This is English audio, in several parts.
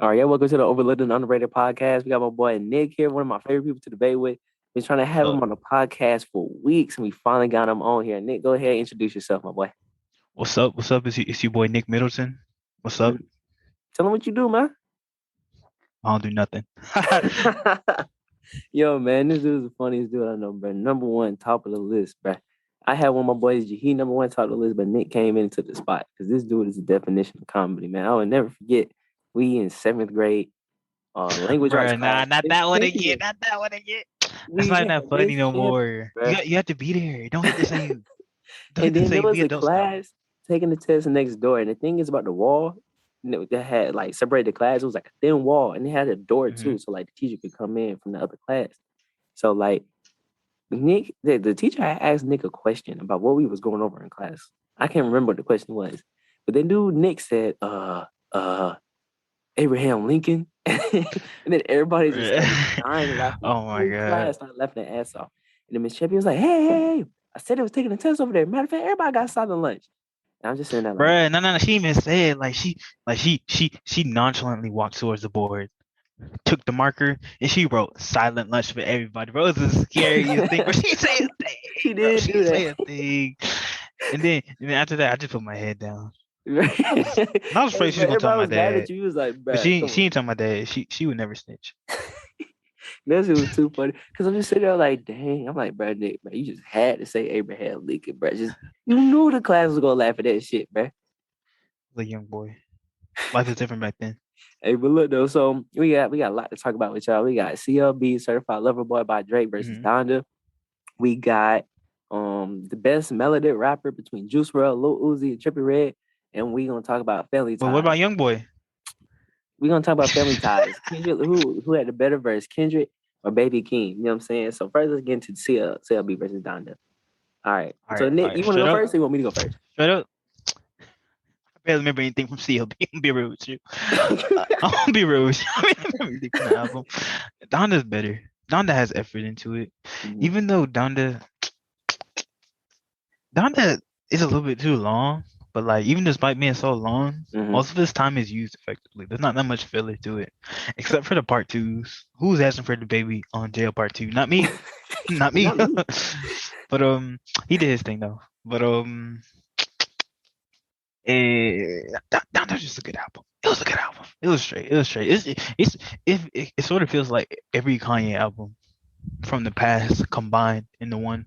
All right, yeah, welcome to the Overlooked and Underrated podcast. We got my boy Nick here, one of my favorite people to debate with. Been trying to have Uh, him on the podcast for weeks, and we finally got him on here. Nick, go ahead and introduce yourself, my boy. what's up? What's up? It's your boy Nick Middleton. What's up? Mhm. Tell him what you do, man. I don't do nothing. Yo, man, this dude's the funniest dude I know, bro. Number one, top of the list, bro. I had one of my boys, he number one top of the list, but Nick came into the spot because this dude is the definition of comedy, man. I will never forget. We in seventh grade, language arts Bruh, class. nah, not In that one again. senior, Not that one again. That's we not even had that funny this no kid, more. bro. You have to be there. Don't get the same. Don't And get the then there same. was Be a adults now. class taking the test next door. And the thing is about the wall, that had like separated the class. It was like a thin wall, and it had a door Hmm. too, so like the teacher could come in from the other class. So like Nick, the teacher had asked Nick a question about what we was going over in class. I can't remember what the question was, but then dude Nick said, uh, Abraham Lincoln, and then everybody just Bruh. started dying laughing. Oh The my whole god. class started laughing their ass off. And then Miss Champion was like, hey, I said it was taking a test over there. Matter of fact, everybody got silent lunch. And I'm just sitting there like, Bruh, no, no, no. She even said she nonchalantly walked towards the board, took the marker, and she wrote silent lunch for everybody. Bro, it was the scariest thing. Bro, she say a she thing, bro. did She do say that. a thing. And then after that, I just put my head down. I was I was Hey, afraid she bro, was gonna tell everybody my was mad at dad. you. He was like, But bro, she come she on. didn't tell my dad. She would never snitch. That shit was too funny. Because I'm just sitting there like, dang. I'm like, bro, Nick, bro, you just had to say Abraham Lincoln, bro. Just, you knew the class was going to laugh at that shit, bro. The young boy. Life was different back then. Hey, but look though, so we got a lot to talk about with y'all. We got CLB Certified Lover Boy by Drake versus Hmm. Donda. We got the best melodic rapper between Juice WRLD, Lil Uzi, and Trippie Redd. And we gonna talk about family But what ties. about young boy? We're gonna talk about family ties. Kendrick, who had the better verse, Kendrick or Baby King? You know what I'm saying? So first let's get into CLB versus Donda. All right. So All Nick, right. you wanna Straight go up. first or you want me to go first? Straight up. I barely remember anything from CLB. I'm gonna be real with you. I'm gonna be real with you. I don't remember anything from the album. Donda's better. Donda has effort into it. Mhm. Even though Donda is a little bit too long, but like even despite being so long, Mhm. most of his time is used effectively. There's not that much filler to it, except for the part twos. Who's asking for the baby on jail part two? Not me, not me. Not me. But he did his thing though. But that was just a good album. It was a good album. It was straight. It was straight. It sort of feels like every Kanye album from the past combined into one.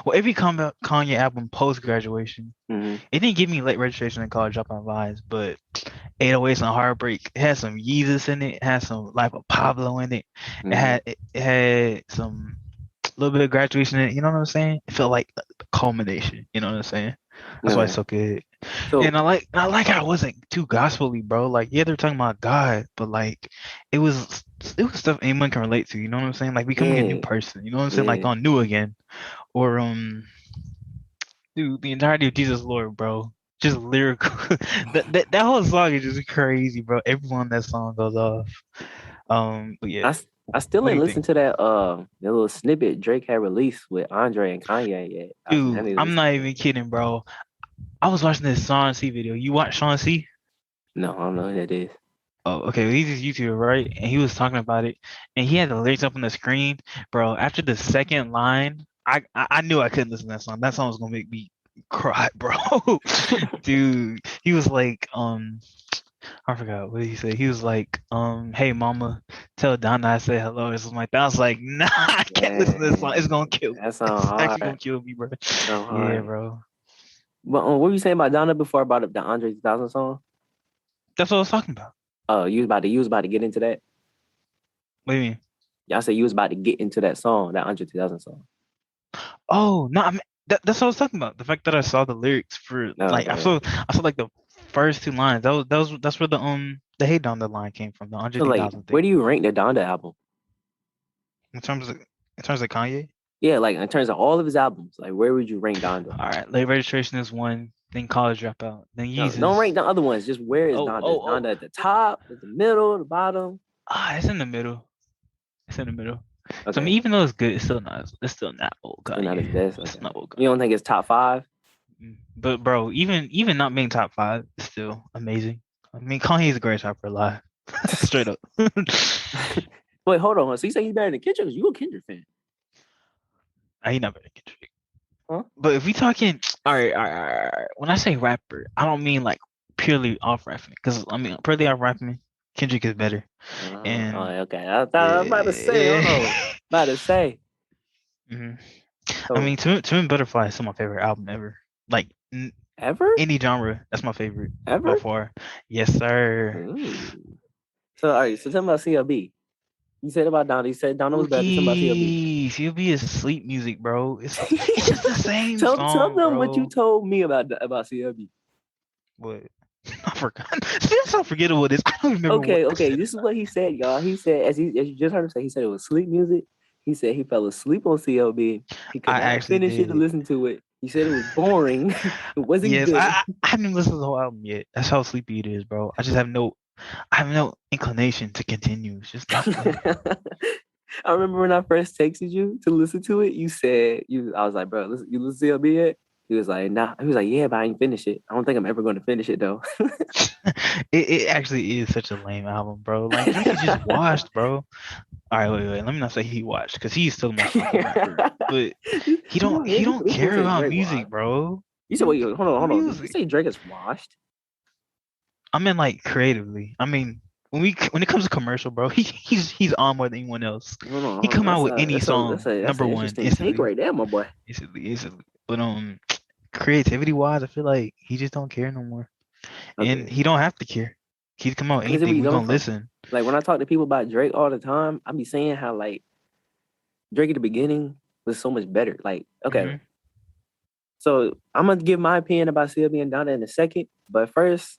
Well, every Kanye album post graduation, Mhm. it didn't give me late registration and college dropout vibes, but 808s and Heartbreak, it had some Yeezus in it, it had some Life of Pablo in it, Mhm. it had some little bit of graduation in it. You know what I'm saying? It felt like the culmination. You know what I'm saying? That's why it's Okay. so good. So And I like how it wasn't too gospely, bro. Like, yeah, they're talking about God, but like it was stuff anyone can relate to. You know what I'm saying? Like becoming a new yeah, person. You know what I'm saying? Like yeah. on New Again, or dude, the entirety of Jesus Lord, bro. Just lyrical. That whole song is just crazy, bro. Everyone on that song goes off. But yeah, I still what do ain't you think? listened to that little snippet Drake had released with Andre and Kanye yet. I Dude, need to I'm listen not to it. even kidding, bro. I was watching this Sean C video. You watch Sean C? No, I don't know who that is. Oh, okay. He's a YouTuber, right? And he was talking about it, and he had the lyrics up on the screen, bro. After the second line, I knew I couldn't listen to that song. That song was gonna make me cry, bro. Dude, he was like, I forgot what did he say. He was like, hey mama, tell Donna I said hello or something like that. I was like, nah, I can't listen to this song. It's gonna Dang, kill me. that sound It's actually gonna hard. kill me, bro. That sound Yeah, hard. bro. But what were you saying about Donna before I brought up the Andre 2000 song? That's what I was talking about. You was about to get into that. What do you mean? Y'all said you was about to get into that song, that Andre 2000 song. Oh no, I mean that's what I was talking about. The fact that I saw the lyrics for No, like okay. I saw like the first two lines. That's where the Hey Down the line came from, the Andre So like, 3000 where thing. do you rank the Donda album? In terms of Kanye. Yeah, like in terms of all of his albums, like where would you rank Donda? All right, late registration is one, then college dropout, then No, don't rank Yeezus. the other ones. Just where is Oh, Donda? Is oh, Donda oh. at the top, at the middle, the bottom? It's in the middle. It's in the middle. So I mean, Okay, even though it's good, it's still not old still not his Kanye. best. It's Okay, not old you don't think Kanye. it's top five? But bro, even not being top five is still amazing. I mean, Kanye's the greatest rapper alive. Straight up. Wait, hold on. So you say he's better than Kendrick? 'Cause you a Kendrick fan, I ain't not better than Kendrick. huh? But if we talking, all right. When I say rapper, I don't mean like purely off rapping, because I mean purely off rapping, Kendrick is better. Oh, And okay. I thought I was about to say, hold on. yeah, About to say. mhm. I So mean, Twin Butterfly is still my favorite album ever. Like ever? any genre, that's my favorite by Ever? far. Yes, sir. Ooh. So all right, so tell me about CLB. You said about Donda. You said Donda was better. Tell me about CLB. CLB is sleep music, bro. It's just the same Tell song, them what you bro. told me about CLB. What? I forgot. See, that's how forgettable it is. I don't remember what I Okay. said. This is what he said, y'all. He said, as you just heard him say, he said it was sleep music. He said he fell asleep on CLB. He could I not actually finish it to did. listen to it. He said it was boring. It wasn't Yes, good. I haven't listened to the whole album yet. That's how sleepy it is, bro. I have no inclination to continue. It's just not good. I remember when I first texted you to listen to it. You said I was like, bro, listen, you listen to CLB yet? He was like, nah. He was like, yeah, but I ain't finished it. I don't think I'm ever going to finish it though. It actually is such a lame album, bro. Like Drake is just washed, bro. All right, wait. Let me not say he watched, because he's still the most popular rapper. But he don't This boy care said about Drake music, washed. bro. You He said, don't wait, care hold about on. Did you music. say Drake is washed? I mean, like creatively. I mean, when it comes to commercial, bro, he's on more than anyone else. He Hold on. come out with any song, That's number an one, interesting take instantly, right there, my boy. instantly. But creativity wise, I feel like he just don't care no more, and Okay, he don't have to care. He come out with I can see where anything, you're we coming gonna from. listen. Like when I talk to people about Drake all the time, I be saying how like Drake at the beginning was so much better. Like, okay, Hmm. so I'm gonna give my opinion about CLB and Donda in a second, but first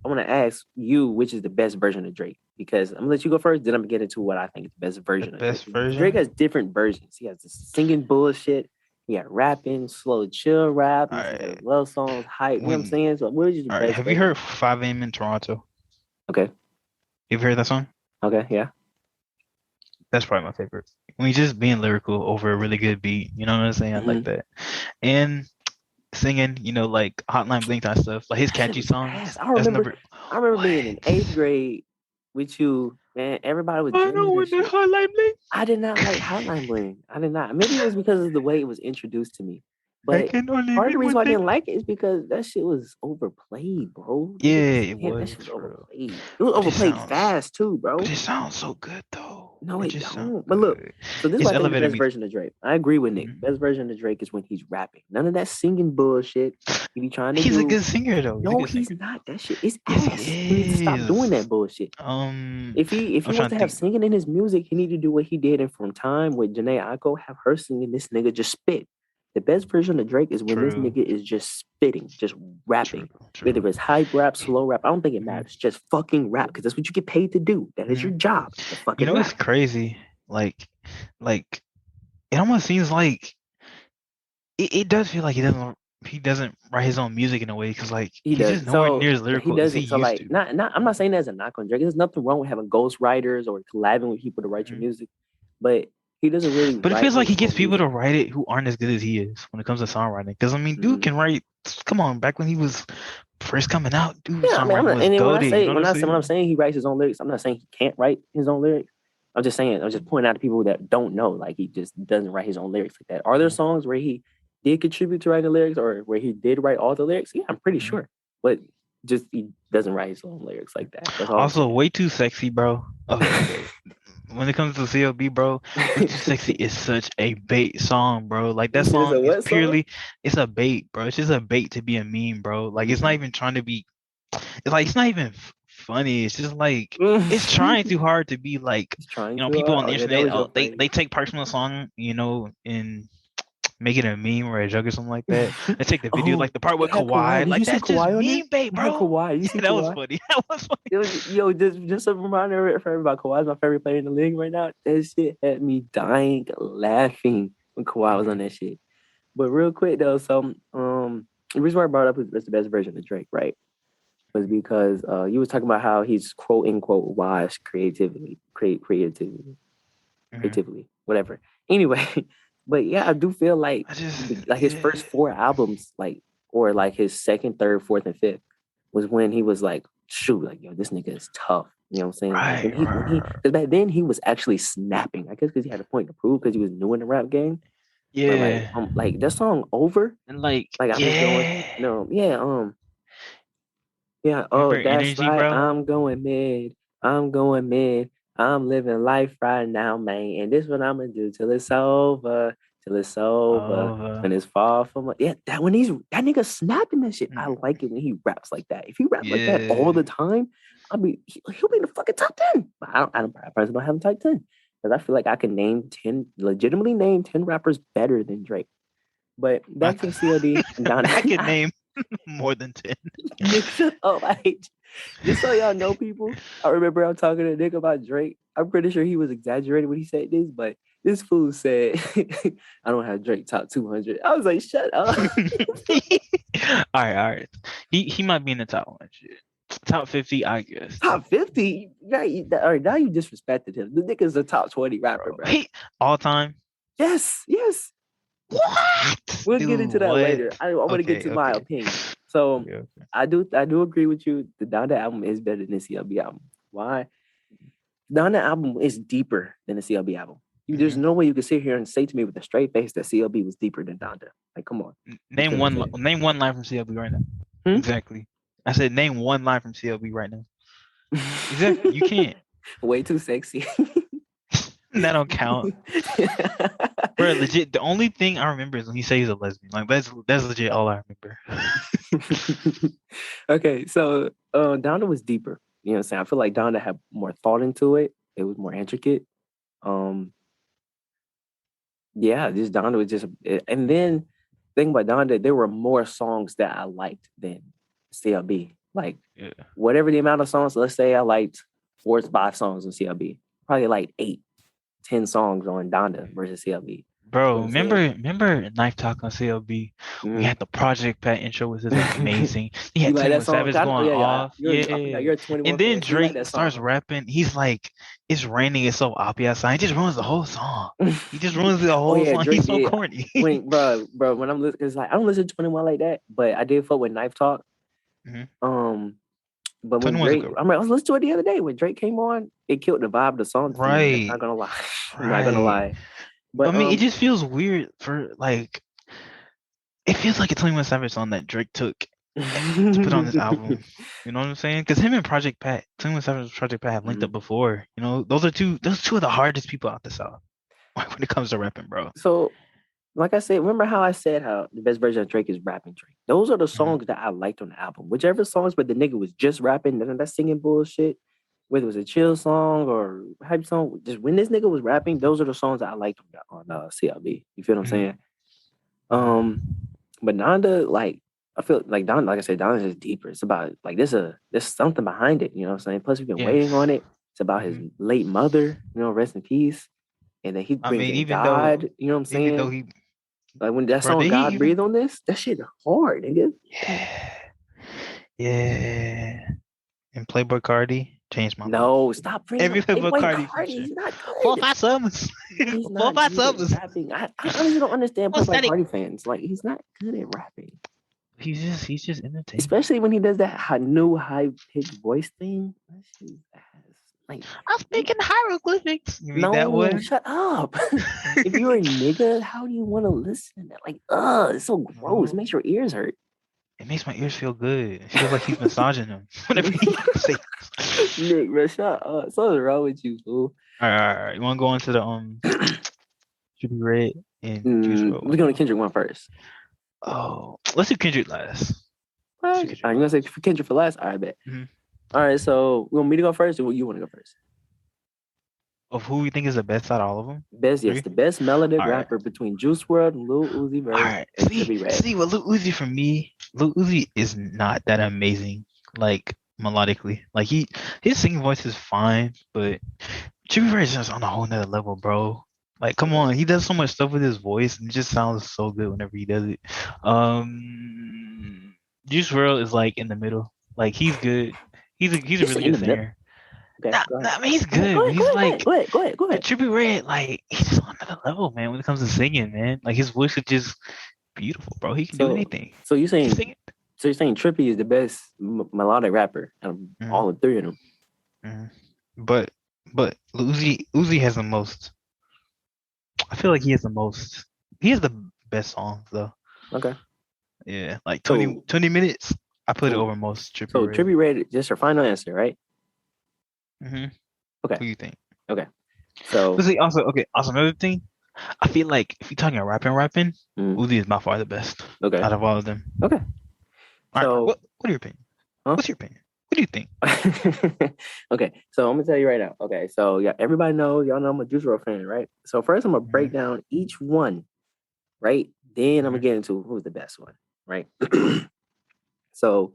I want to ask you which is the best version of Drake, because I'm gonna let you go first. Then I'm gonna get into what I think is the best The version of Drake. best Drake has version. different versions. He has the singing bullshit. He got rapping, slow, chill rap. All He has right, love songs, hype. You know what I'm when saying? So, what is your all right, best have you version? heard 5 a.m. in Toronto? Okay. Have you heard that song? Okay. Yeah. That's probably my favorite. When he's just being lyrical over a really good beat, you know what I'm saying? I like Mm-hmm. that. And singing, like Hotline Bling type stuff, like his That shit catchy was ass. songs. That's number I remember being in what? eighth grade with you, man. Everybody was I jamming know to that what the shit. Hotline Bling. I did not like Hotline Bling. I did not. Maybe it was because of the way it was introduced to me. I But can only part of the mean reason one why I thing. didn't like it is because that shit was overplayed, bro. Yeah, Nigga, it damn, that was shit was for real. overplayed. It was But it overplayed sounds, fast too, but bro. it sounds so good though. No, It it just sounds don't. But look, good. so this is It's what I think the elevator best music. version of Drake. I agree with Nick. Mhm. Best version of Drake is when he's rapping. None of that singing bullshit he be trying to He's a do. good singer though. He's a No, good he's singer. not. That shit is Yes, ass. He needs to he stop doing that is. bullshit. Um, If he I'm wants trying to to have think. singing in his music, he need to do what he did in From Time with Janae Aiko, have her singing. This nigga just spit. The best version of Drake is when this True, nigga is just spitting, just true, rapping. Whether true. it's hype rap, slow rap, I don't think it Mhm. matters. Just fucking rap, because that's what you get paid to do. That is your Mhm. job, to You fucking know what's rap. crazy? Like it almost seems like it does feel like he doesn't write his own music in a way, because like He he's just does. nowhere So near as he lyrical as he doesn't. So used like, to. not. I'm not saying there's a knock on Drake. There's nothing wrong with having ghostwriters or collabing with people to write your Mhm. music, but he doesn't really But it write feels like his he gets own people to music. write it who aren't as good as he is when it comes to songwriting. Because I mean, dude Mhm. can write. Come on, back when he was first coming out, dude Yeah, I mean, I'm songwriting not. was And then goaded. You know what I'm when I'm saying? saying he writes his own lyrics, I'm not saying he can't write his own lyrics. I'm just pointing out to people that don't know, like he just doesn't write his own lyrics like that. Are there Mhm. songs where he did contribute to writing the lyrics, or where he did write all the lyrics? Yeah, I'm pretty Mhm. sure, but just he doesn't write his own lyrics like that. That's all I'm Also, saying. way too sexy, bro. Okay. When it comes to CLB, bro, Way Too Sexy is such a bait song, bro. Like You that said it's song a is what song? purely it's a bait, bro. It's just a bait to be a meme, bro. Like it's not Mm. even trying to be it's like it's not even funny. It's just like it's trying too hard to be like, He's trying to. people on the Okay, that internet, was your phrase. they take personal song, and make it a meme or a joke or something like that. They take the video Oh, like the part with it had Kawhi. Kawhi, Did you like see that's just Kawhi on there? meme bait, It had bro. Kawhi. You Yeah, see that was Kawhi? funny. That was funny. It was, yo, just a reminder for everybody. Kawhi's my favorite player in the league right now. That shit had me dying laughing when Kawhi was on Mhm. that shit. But real quick though, so the reason why I brought up is the best version of Drake, right? Was because you was talking about how he's quote unquote wise Mhm. creatively, whatever. Anyway, but yeah, I do feel I just like his first four albums, like or like his second, third, fourth, and fifth, was when he was like, shoot, like yo, this nigga is tough. You know what I'm saying? Like Right. because back then he was actually snapping. I guess because he had a point to prove because he was new in the rap game. But Yeah. like that song over, And like, like I'm just going, yeah. no, yeah, yeah. Oh, Remember that's Energy, right. bro? I'm going mid. I'm going mid. I'm living life right now, man. And this what I'm gonna do till it's over. Till it's over. Oh, When it's far from yeah, that that nigga snapping that shit. I mm, like it when he raps like that. If he raps like that all yeah. the time, he'll be in the fucking top 10. But I personally don't have him top 10. Because I feel like I can legitimately name 10 rappers better than Drake. But I, back to CLB and Don. I could name more than 10. Nick, shut up. I hate you. Just so y'all know, people, I remember I'm talking to Nick about Drake. I'm pretty sure he was exaggerating when he said this, but this fool said, I don't have Drake top 200. I was like, shut up. All right. He might be in the top 100. Top 50, I guess. Top 50? All right, now you disrespected him. The Nick is a top 20 rapper, bro. All time? Yes. What? We'll get into Dude, that what? later. I want to get to my opinion. So Okay. I do agree with you. The Donda album is better than the CLB album. Why? The Donda album is deeper than the CLB album. There's no way you could sit here and say to me with a straight face that CLB was deeper than Donda. Like, come on. Name one line from CLB right now. Exactly. I said name one line from CLB right now. Exactly. You can't. Way too sexy. That don't count. Bro, legit. The only thing I remember is when he says he's a lesbian. Like that's legit all I remember. Okay, so Donda was deeper. You know what I'm saying? I feel like Donda had more thought into it. It was more intricate. Yeah, just Donda was just, and then thing about Donda, there were more songs that I liked than CLB. Like whatever the amount of songs, let's say I liked 4 or 5 songs on CLB, probably like 8, 10 songs on Donda versus CLB. Bro, remember Knife Talk on CLB? We had the Project Pat intro, which is amazing. He had 21 Savage going off. You're a 21 and then fan. Drake Like starts rapping. He's like, it's raining, it's so obvious outside. He just ruins the whole song. He just ruins the whole song. Drake He's so corny. bro, when I'm listening, it's like I don't listen to 21 like that, but I did fuck with Knife Talk. But when Drake, I was listening to it the other day. When Drake came on, it killed the vibe of the song. Right. I'm not gonna lie. I'm not gonna lie. But I mean, it just feels weird for like. It feels like a 21 Savage song that Drake took to put on this album. You know what I'm saying? Because him and Project Pat, 21 Savage and Project Pat have linked up before. You know, those are two of the hardest people out the South when it comes to rapping, bro. So, like I said, remember how I said how the best version of Drake is rapping Drake? Those are the songs that I liked on the album. Whichever songs, but the nigga was just rapping, that singing bullshit, whether it was a chill song or hype song, just when this nigga was rapping, those are the songs that I liked on CLB. You feel what I'm saying? But Donda, like, I feel like Donda, like I said, Donda's just deeper. It's about like there's something behind it, you know what I'm saying? Plus, we've been waiting on it. It's about his late mother, rest in peace. And then he brings in God, you know what I'm saying? Even though like when that song God Breathe on this, that shit hard, nigga. Yeah. And Playboy Cardi changed my life. No, stop bringing every Playboy Cardi. He's not good. 4 5 summers. 4 5 summers. I honestly don't understand Playboy Cardi fans. Like he's not good at rapping. He's just entertaining. Especially when he does that new high pitched voice thing. That shit like I'm speaking hieroglyphics. You mean no, that one? Shut up. If you're a nigga, how do you want to listen to that? Like, it's so gross. It makes your ears hurt. It makes my ears feel good. It feels like he's massaging them. Whenever he says Nick, bro, shut up. Something's wrong with you, fool. All right. You want to go into the Should Be Red and Juice WRLD? We're going to Kendrick one first. Oh, let's do Kendrick last. What? You're going to say Kendrick for last? All right, bet. All right, so you want me to go first, or you want to go first? Of who you think is the best out of all of them? Best, yes, the best melodic rapper between Juice WRLD and Lil Uzi Vert. See, what Lil Uzi for me, Lil Uzi is not that amazing, like melodically. Like his singing voice is fine, but Should Be Red is just on a whole nother level, bro. Like, come on, he does so much stuff with his voice, and it just sounds so good whenever he does it. Juice WRLD is like in the middle. Like he's good. He's a really good singer. Okay, I mean, he's good. Go ahead. But Should Be Red, like, he's just on another level, man, when it comes to singing, man. Like, his voice is just beautiful, bro. He can do anything. So you're saying Trippie is the best melodic rapper out of all the three of them? Mhm. But Uzi has the most. I feel like he has the most. He has the best songs though. Okay. Yeah, like So 20 minutes. I put it so over most Trippy so Red. Trippie Redd, just your final answer, right? Mm-hmm. Okay. What do you think? Okay. So But see, also okay. Also another thing, I feel like if you're talking rapping, mm, Uzi is by far the best okay. out of all of them. Okay. All right, So what are your opinion? huh? What's your opinion? What do you think? Okay, so I'm gonna tell you right now. Okay, so yeah, everybody knows, y'all know I'm a Juice WRLD fan, right? So first I'm gonna break Mm-hmm. down each one, right? Then I'm gonna Mm-hmm. get into who's the best one, right? So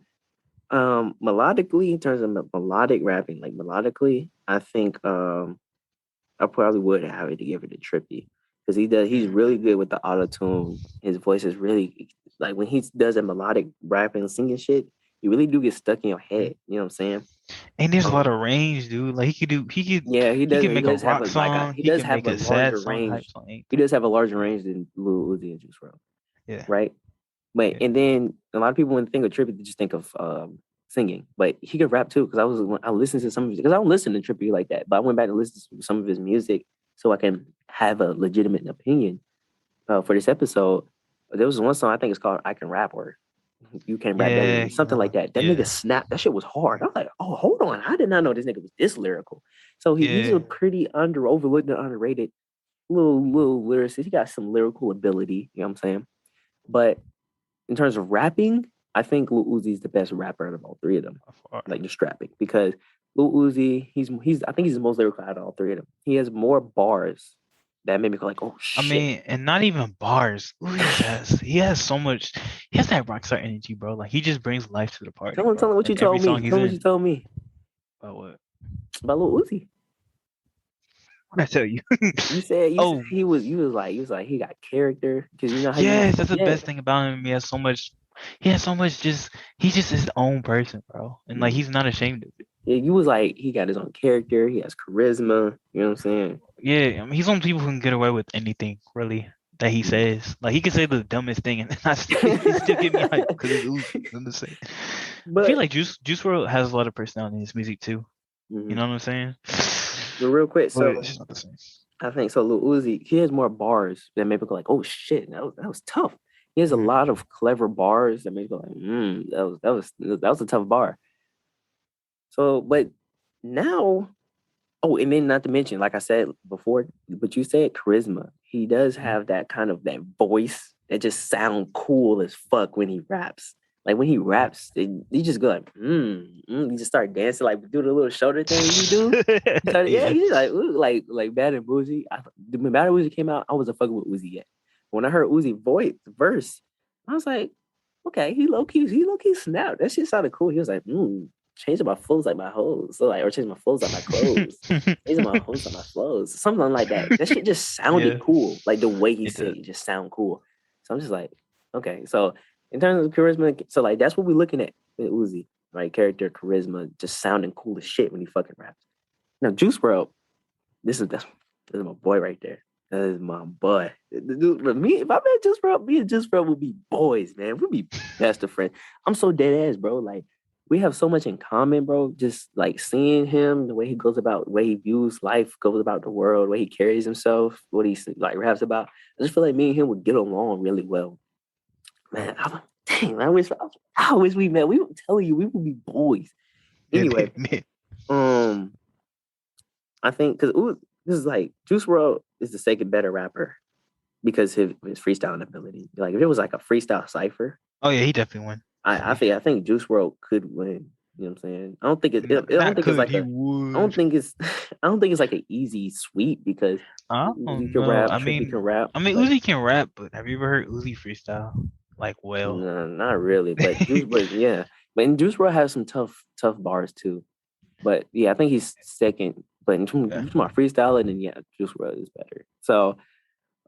melodically, in terms of melodic rapping, like melodically, I think I probably would have it to give it to Trippy because he's really good with the auto tune. His voice is really like when he does a melodic rapping singing shit, you really do get stuck in your Mm-hmm. head. You know what I'm saying? And there's a lot Um, of range, dude. Like yeah, he could he make a does have rock a like a song. he He does can have make a a sad larger song, hype range. song, He anything. does have a larger range than Lil Uzi and Juice WRLD, Yeah, right? But yeah. and then a lot of people when they think of Trippy, they just think of singing, but he could rap too. Because I listened to some of his because I don't listen to Trippy like that, but I went back and listened to some of his music so I can have a legitimate opinion for this episode. There was one song I think it's called "I Can Rap" or "You Can Rap Better Than Yeah, Me," something like that. That nigga yeah, snapped. That shit was hard. I'm like, oh, hold on, I did not know this nigga was this lyrical. So he's a yeah. pretty overlooked and underrated little lyricist. He got some lyrical ability. You know what I'm saying? But in terms of rapping, I think Lil Uzi's the best rapper out of all three of them. Afar. Like just rapping because Lil Uzi, he's I think he's the most lyrical out of all three of them. He has more bars that made me go like, oh I shit. mean, and not even bars. He has so much. He has that rockstar energy, bro. Like he just brings life to the party, Tell bro. him what you And every told song me. he's Tell him what in. you told me About what? about Lil Uzi. What I tell you? You said Oh, you was like he got character because you know how you yes, that's the yeah. best thing about him. He has so much. He has so much. He's just his own person, bro. And like Mm. he's not ashamed of it. Yeah, you was like he got his own character. He has charisma. You know what I'm saying? Yeah, I mean, he's one of the people who can get away with anything, really, that he says. Like he can say the dumbest thing, and he still get me hype because it's Uzi. I'm just saying. I feel But like Juice WRLD has a lot of personality in his music too. You mhm. know what I'm saying? But real quick, But so it's just not the same. I think so. Lil Uzi, he has more bars that make people go like, "Oh shit, that was tough." He has a Mhm. lot of clever bars that make people like, that was a tough bar." So, but now, oh, and then not to mention, like I said before, but you said charisma. He does Mhm. have that kind of that voice that just sound cool as fuck when he raps. Like when he raps, you just go like, you just start dancing, like do the little shoulder thing he do. Yeah, Yeah. he's like, ooh, like Bad and Bougie. When Bad and Bougie came out, I wasn't fucking with Uzi yet. When I heard Uzi voice verse, I was like, okay, he low key snapped. That shit sounded cool. He was like, changing my flows like my hoes, so like or changing my flows like my clothes, changing my hoes like my flows, something like that. That shit just sounded Yeah, cool, like the way he it said does. it just sound cool. So I'm just like, okay. So in terms of charisma, so like that's what we're looking at with Uzi, right? Character, charisma, just sounding cool as shit when he fucking raps. Now Juice WRLD, this is my boy right there. That is my boy. Dude, but me, if I met Juice WRLD, me and Juice WRLD would be boys, man. We'd be best of friends. I'm so dead ass, bro. Like we have so much in common, bro. Just like seeing him, the way he goes about, the way he views life, goes about the world, the way he carries himself, what he like raps about. I just feel like me and him would get along really well. Man, dang, I wish we met. We would tell you we would be boys. Yeah, Anyway, man. um, I think because this is like Juice WRLD is the second better rapper because his freestyling ability. Like if it was like a freestyle cipher, Oh yeah, he definitely won. Easily. I think Juice WRLD could win. You know what I'm saying? I don't Not think it's could, like he a I don't would. think it's I don't think it's like an easy sweep because I Uzi don't can know. rap, Trippy can rap, I mean, but Uzi can rap, but have you ever heard Uzi freestyle? Like, well. no, not really. But yeah, but and Juice WRLD has some tough bars too. But yeah, I think he's second. But Yeah. in terms of freestyling, then yeah, Juice WRLD is better. So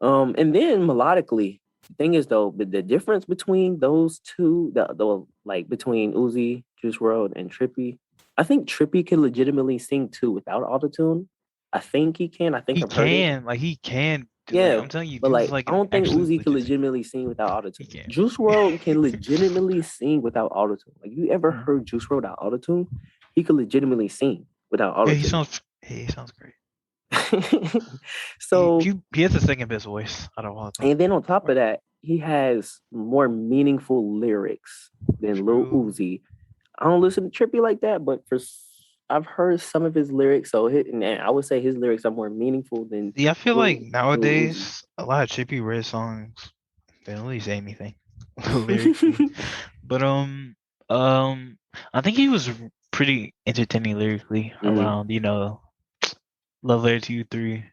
and then melodically, the thing is though, the difference between those two, the like between Uzi, Juice WRLD, and Trippy, I think Trippy can legitimately sing too without autotune. I think he can. I think He I've heard it. can. Like, he can. Like, Yeah, I'm telling you, but dude's like like I an don't think absolute Uzi can legit singer. legitimately sing without He autotune. can. Juice WRLD can legitimately sing without autotune. Like you ever Mhm. heard Juice WRLD without autotune? He could legitimately sing. without Yeah, auto tune. he sounds great. So, He has the second best voice out of all of them. and then on top of that, he has more meaningful lyrics than Lil True. Uzi. I don't listen to Trippy like that, but I've heard some of his lyrics, so and I would say his lyrics are more meaningful than Yeah, I feel like Lil Uzi. nowadays a lot of Trippy Red songs they don't really say anything lyrically. But I think he was pretty entertaining lyrically Mhm. around, Love Letter to You 3,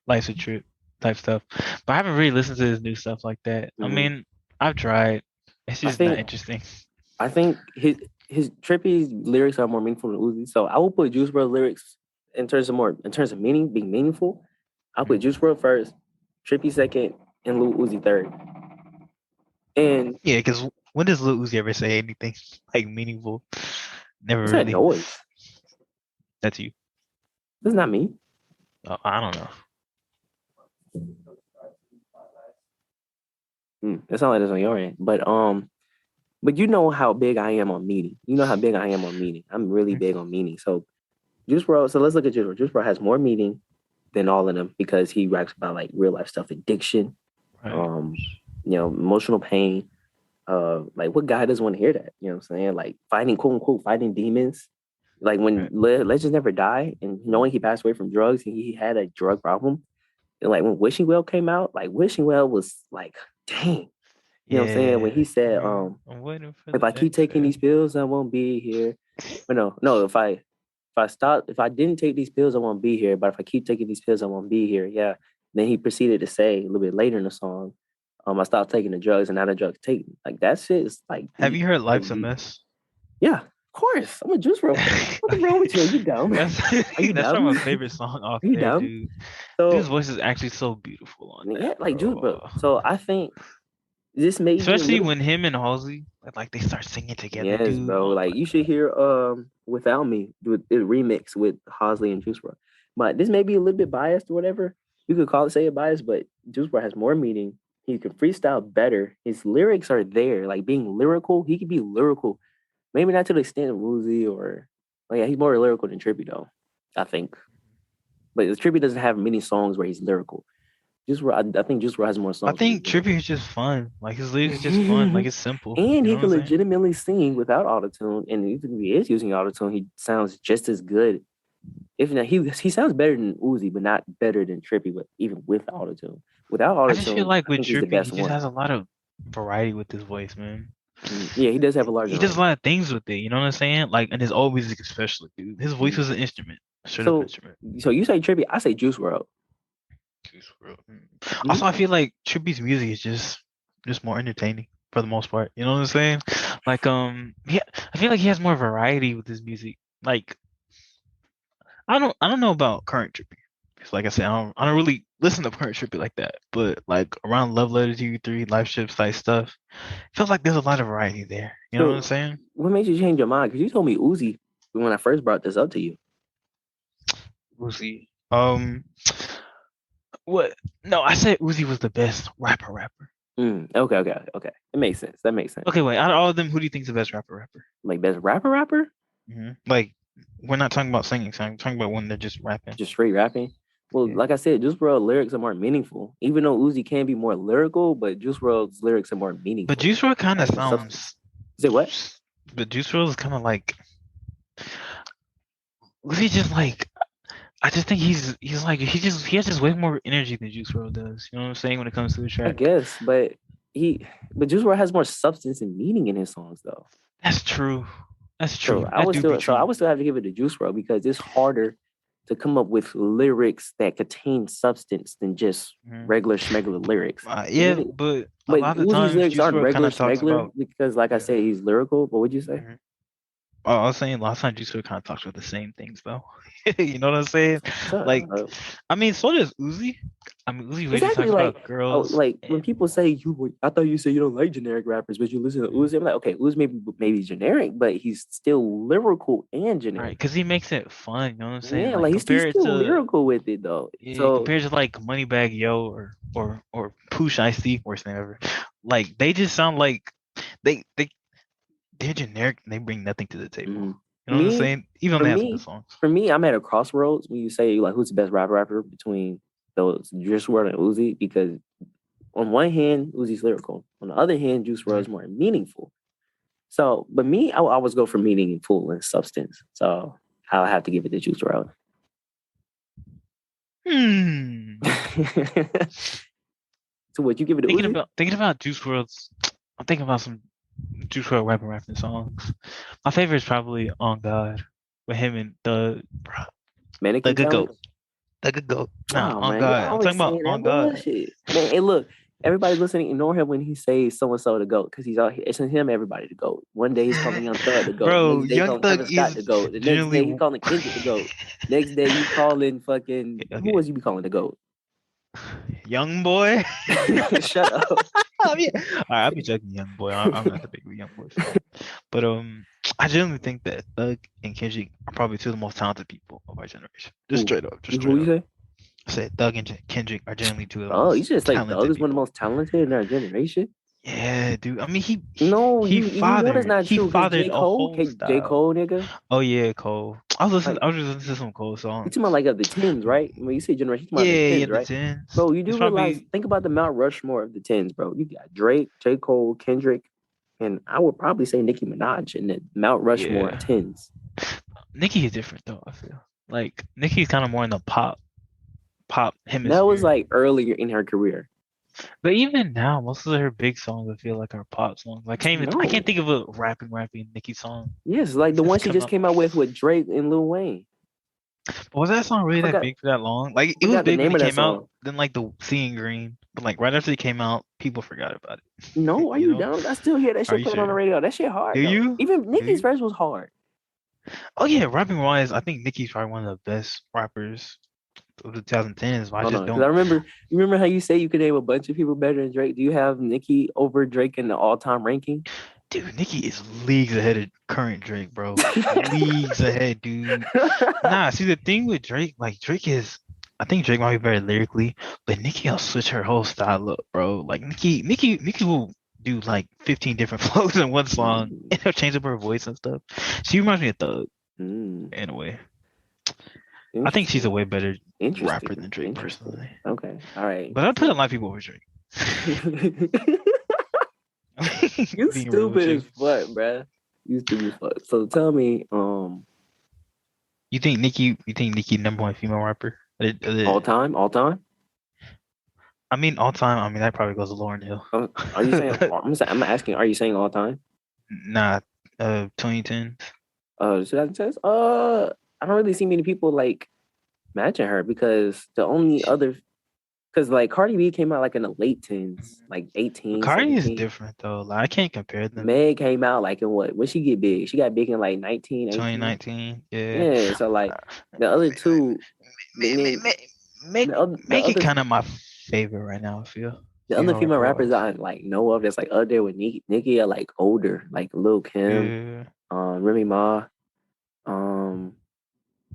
Life's a Trip type stuff. But I haven't really listened to his new stuff like that. I Mhm. mean, I've tried. It's I just not think interesting. I think his Trippy's lyrics are more meaningful than Uzi. So I will put Juice WRLD lyrics in terms of meaning being meaningful. I'll put Juice WRLD first, Trippy second, and Lil Uzi third. And Yeah, because when does Lil Uzi ever say anything like meaningful? Never what's that really. noise? That's you. That's not me. I don't know. It sounds like it's on your end. But you know how big I am on meaning. You know how big I am on meaning. I'm really big on meaning. So Juice WRLD. So let's look at Juice WRLD. Juice WRLD has more meaning than all of them because he raps about like real life stuff, addiction, Right. um, emotional pain. Like what guy doesn't want to hear that? You know what I'm saying? Like fighting, quote unquote, fighting demons. Like when Right. Legends Never Die, and knowing he passed away from drugs and he had a drug problem. And like when Wishing Well came out, like Wishing Well was like, dang. You know what I'm saying? When Yeah. he said, I'm waiting for if the I keep taking exhale. these pills, I won't be here. But no, if I didn't take these pills, I won't be here. But if I keep taking these pills, I won't be here. Yeah. Then he proceeded to say a little bit later in the song, I stopped taking the drugs and now the drugs take me. Like that shit is like Have deep. you heard Like Life's a deep. Mess? Yeah, of course. I'm a Juice WRLD fan. What's wrong with you? Are you dumb? that's Are you that's probably my dumb? favorite song off Are you there, dumb? dude. Dude's So voice is actually so beautiful on yeah, that, like Juice WRLD. bro. So I think this may be a Especially little. when him and Halsey like they start singing together, Yes, dude. bro. Oh Like my you should hear Without Me with the remix with Hosley and Juice WRLD. But this may be a little bit biased or whatever. You could say it biased, but Juice WRLD has more meaning. He can freestyle better. His lyrics are there. Like being lyrical, he could be lyrical. Maybe not to the extent of Woozy or yeah, he's more lyrical than Trippy though, I think. But Trippy doesn't have many songs where he's lyrical. Juice WRLD, I think Juice WRLD has more I songs where he's think Trippy lyrical. is just fun. Like his lyrics is just fun. Like it's simple. And You know he what can I'm saying? legitimately sing without autotune. And even if he is using autotune, he sounds just as good. If not, he sounds better than Uzi, but not better than Trippy. But even with autotune, without I just feel autotune, like I with think he's the Trippy, he best just one. has a lot of variety with his voice, man. Yeah, he does have a larger He does a range. lot of things with it. You know what I'm saying? Like, and his old music especially, dude. His voice Mm. was an instrument, a straight up So, instrument. so you say Trippy, I say Juice WRLD. Juice WRLD. Mm-hmm. Also, I feel like Trippy's music is just more entertaining for the most part. You know what I'm saying? Like, I feel like he has more variety with his music. Like, I don't know about current Trippy. 'Cause like I said, I don't really listen to current Trippy like that. But like around Love Letter to You 3, Life Ships type stuff, feels like there's a lot of variety there. You know what I'm So, saying? what made you change your mind? Because you told me Uzi when I first brought this up to you. Uzi. What? No, I said Uzi was the best rapper. Okay. It makes sense. That makes sense. Okay, wait. Out of all of them, who do you think's the best rapper? Like best rapper, Like, we're not talking about singing. So I'm talking about when they're just rapping. just straight rapping. Well, Yeah. like I said, Juice WRLD lyrics are more meaningful. Even though Uzi can be more lyrical, but Juice WRLD's lyrics are more But meaningful. Juice WRLD kind of Has the substance. sounds. Say what? But Juice WRLD is kind of like. Uzi just like. I just think he's like he has just way more energy than Juice WRLD does. You know what I'm saying when it comes to the I track. guess, he, but Juice WRLD has more substance and meaning in his songs, though. That's true. That's So true. That do be I true. would still have to give it to Juice WRLD because it's harder to come up with lyrics that contain substance than just Mhm. regular schmegular lyrics. Yeah, but a But lot of the Uzi's times lyrics Juice aren't WRLD kind regular of talks schmegular about. because, like I Yeah. said, he's lyrical. But what'd you say? Mhm. Oh, I was saying last time Juice WRLD kind of talks about the same things though. You know what I'm saying? Shut Like, up. I mean, so does Uzi. I mean, Uzi really Exactly talks like about girls. like when people say I thought you said you don't like generic rappers, but you listen to Mhm. Uzi. I'm like, okay, Uzi maybe generic, but he's still lyrical and Right, generic. because he makes it fun. You know what I'm saying? Yeah, Like like he's compare it still to lyrical with it though. yeah, So compared to like Moneybag Yo or Pooh Ice T, worst name ever. Like they just sound like they they're generic and they bring nothing to the table. mhm. You know what I'm Me, saying? Even for though they have some good me, songs. for me, I'm at a crossroads when you say like who's the best rapper between those Juice WRLD and Uzi, because on one hand, Uzi's lyrical. On the other hand, Juice WRLD is more meaningful. So, but me, I will always go for meaningful and substance. So I'll have to give it to Juice WRLD. So what, you give it to Uzi? Thinking about Juice WRLD's, I'm thinking about some Juice WRLD rapping songs. My favorite is probably On God with him and the Mannequin Goat. Challenge? The Goat. Nah, Oh On man, you're God. I'm talking always about saying that On God. bullshit. Man, hey, look, everybody listening, ignore him when he says so and so the GOAT, because he's out here. It's him, everybody the GOAT. One day he's calling Young Thug the GOAT. Bro, Next day he's Young calling Thug Travis Scott is the GOAT. The next generally day he's calling Kendrick the GOAT. Next day you calling fucking who okay. was you be calling the GOAT? Young Boy. Shut up. All right, I'll be joking, Young Boy. I'm not the big Young Boy fan, but I genuinely think that Thug and Kendrick are probably two of the most talented people of our generation. Just straight up, just Who straight you up. say? I said Thug and Kendrick are generally two of the Oh, you most just like Thug talented is one of the people. most talented in our generation. Yeah, dude. I mean, No, you know that's not he true because fathered J. a Cole, whole J. style. Cole, nigga. Oh yeah, Cole. Like I was just listening to some Cole you songs. talking about like of the tens, right? When you say generation, you talking about Yeah, the yeah, tens, the right? tens. Bro, you do It's realize, probably think about the Mount Rushmore of the tens, bro. You got Drake, J. Cole, Kendrick, and I would probably say Nicki Minaj in the Mount Rushmore of tens. Nicki is different though, I feel. Like Nicki's kind of more in the pop That was hemisphere. like earlier in her career. But even now, most of her big songs I feel like are pop songs. I can't think of a rapping Nicki song. Yes, like the one she just came out with Drake and Lil Wayne. But was that song really that big for that long? Like it was Forgot the big when name it of that came out, song. then like the Seeing Green. But like right after it came out, people forgot about it. No, are you dumb? I still hear that Are shit you playing on the sure? radio. That shit hard Do though. you? Even Nicki's verse was hard. Oh yeah, rapping wise, I think Nicki's probably one of the best rappers of the 2010s. But I Hold just on, because I don't. remember. You remember how you say you could name a bunch of people better than Drake? Do you have Nicki over Drake in the all-time ranking? Dude, Nicki is leagues ahead of current Drake, bro. Leagues ahead, dude. Nah, see the thing with Drake, like I think Drake might be better lyrically, but Nicki will switch her whole style up, bro. Like Nicki will do like 15 different flows in one song, and she'll change up her voice and stuff. She reminds me of Thug in a way. I think she's a way better rapper than Drake personally. Okay, all right. But I'd put a lot of people over Drake. You stupid as fuck, bruh. You stupid as fuck. So tell me, you think Nicki number one female rapper? All time? I mean all time. I mean that probably goes to Lauryn Hill. Are you saying? I'm asking. Are you saying all time? Nah, 2010s. 2010s. I don't really see many people like matching her because the only other, because like Cardi B came out like in the late tens, like 18. Cardi 17. is different though. Like I can't compare them. Meg came out like in what? When she get big? She got big in like 19, 18. 2019. Yeah. Yeah. So like the other two, Make it kind of my favorite right now. I feel the other female rappers I like know of that's like up there with Nicki are like older, like Lil Kim, Remy Ma,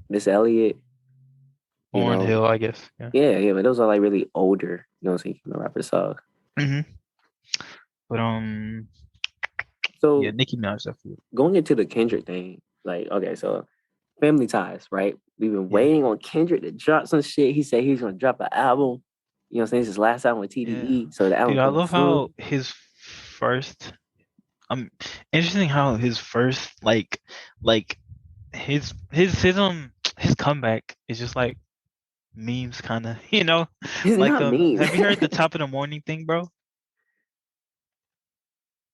Miss Elliott, Lauryn Hill, I guess. Yeah, but those are like really older, female rappers. So, but so yeah, Nicki Minaj definitely. Going into the Kendrick thing, like okay, so Family Ties, right? We've been waiting on Kendrick to drop some shit. He said he was gonna drop an album. You know what I'm saying? It's his last album with TDE. So the album. Dude, I love how his first. Interesting how his first his comeback is just like memes kind of, you know? It's like not memes. Have you heard the top of the morning thing, bro?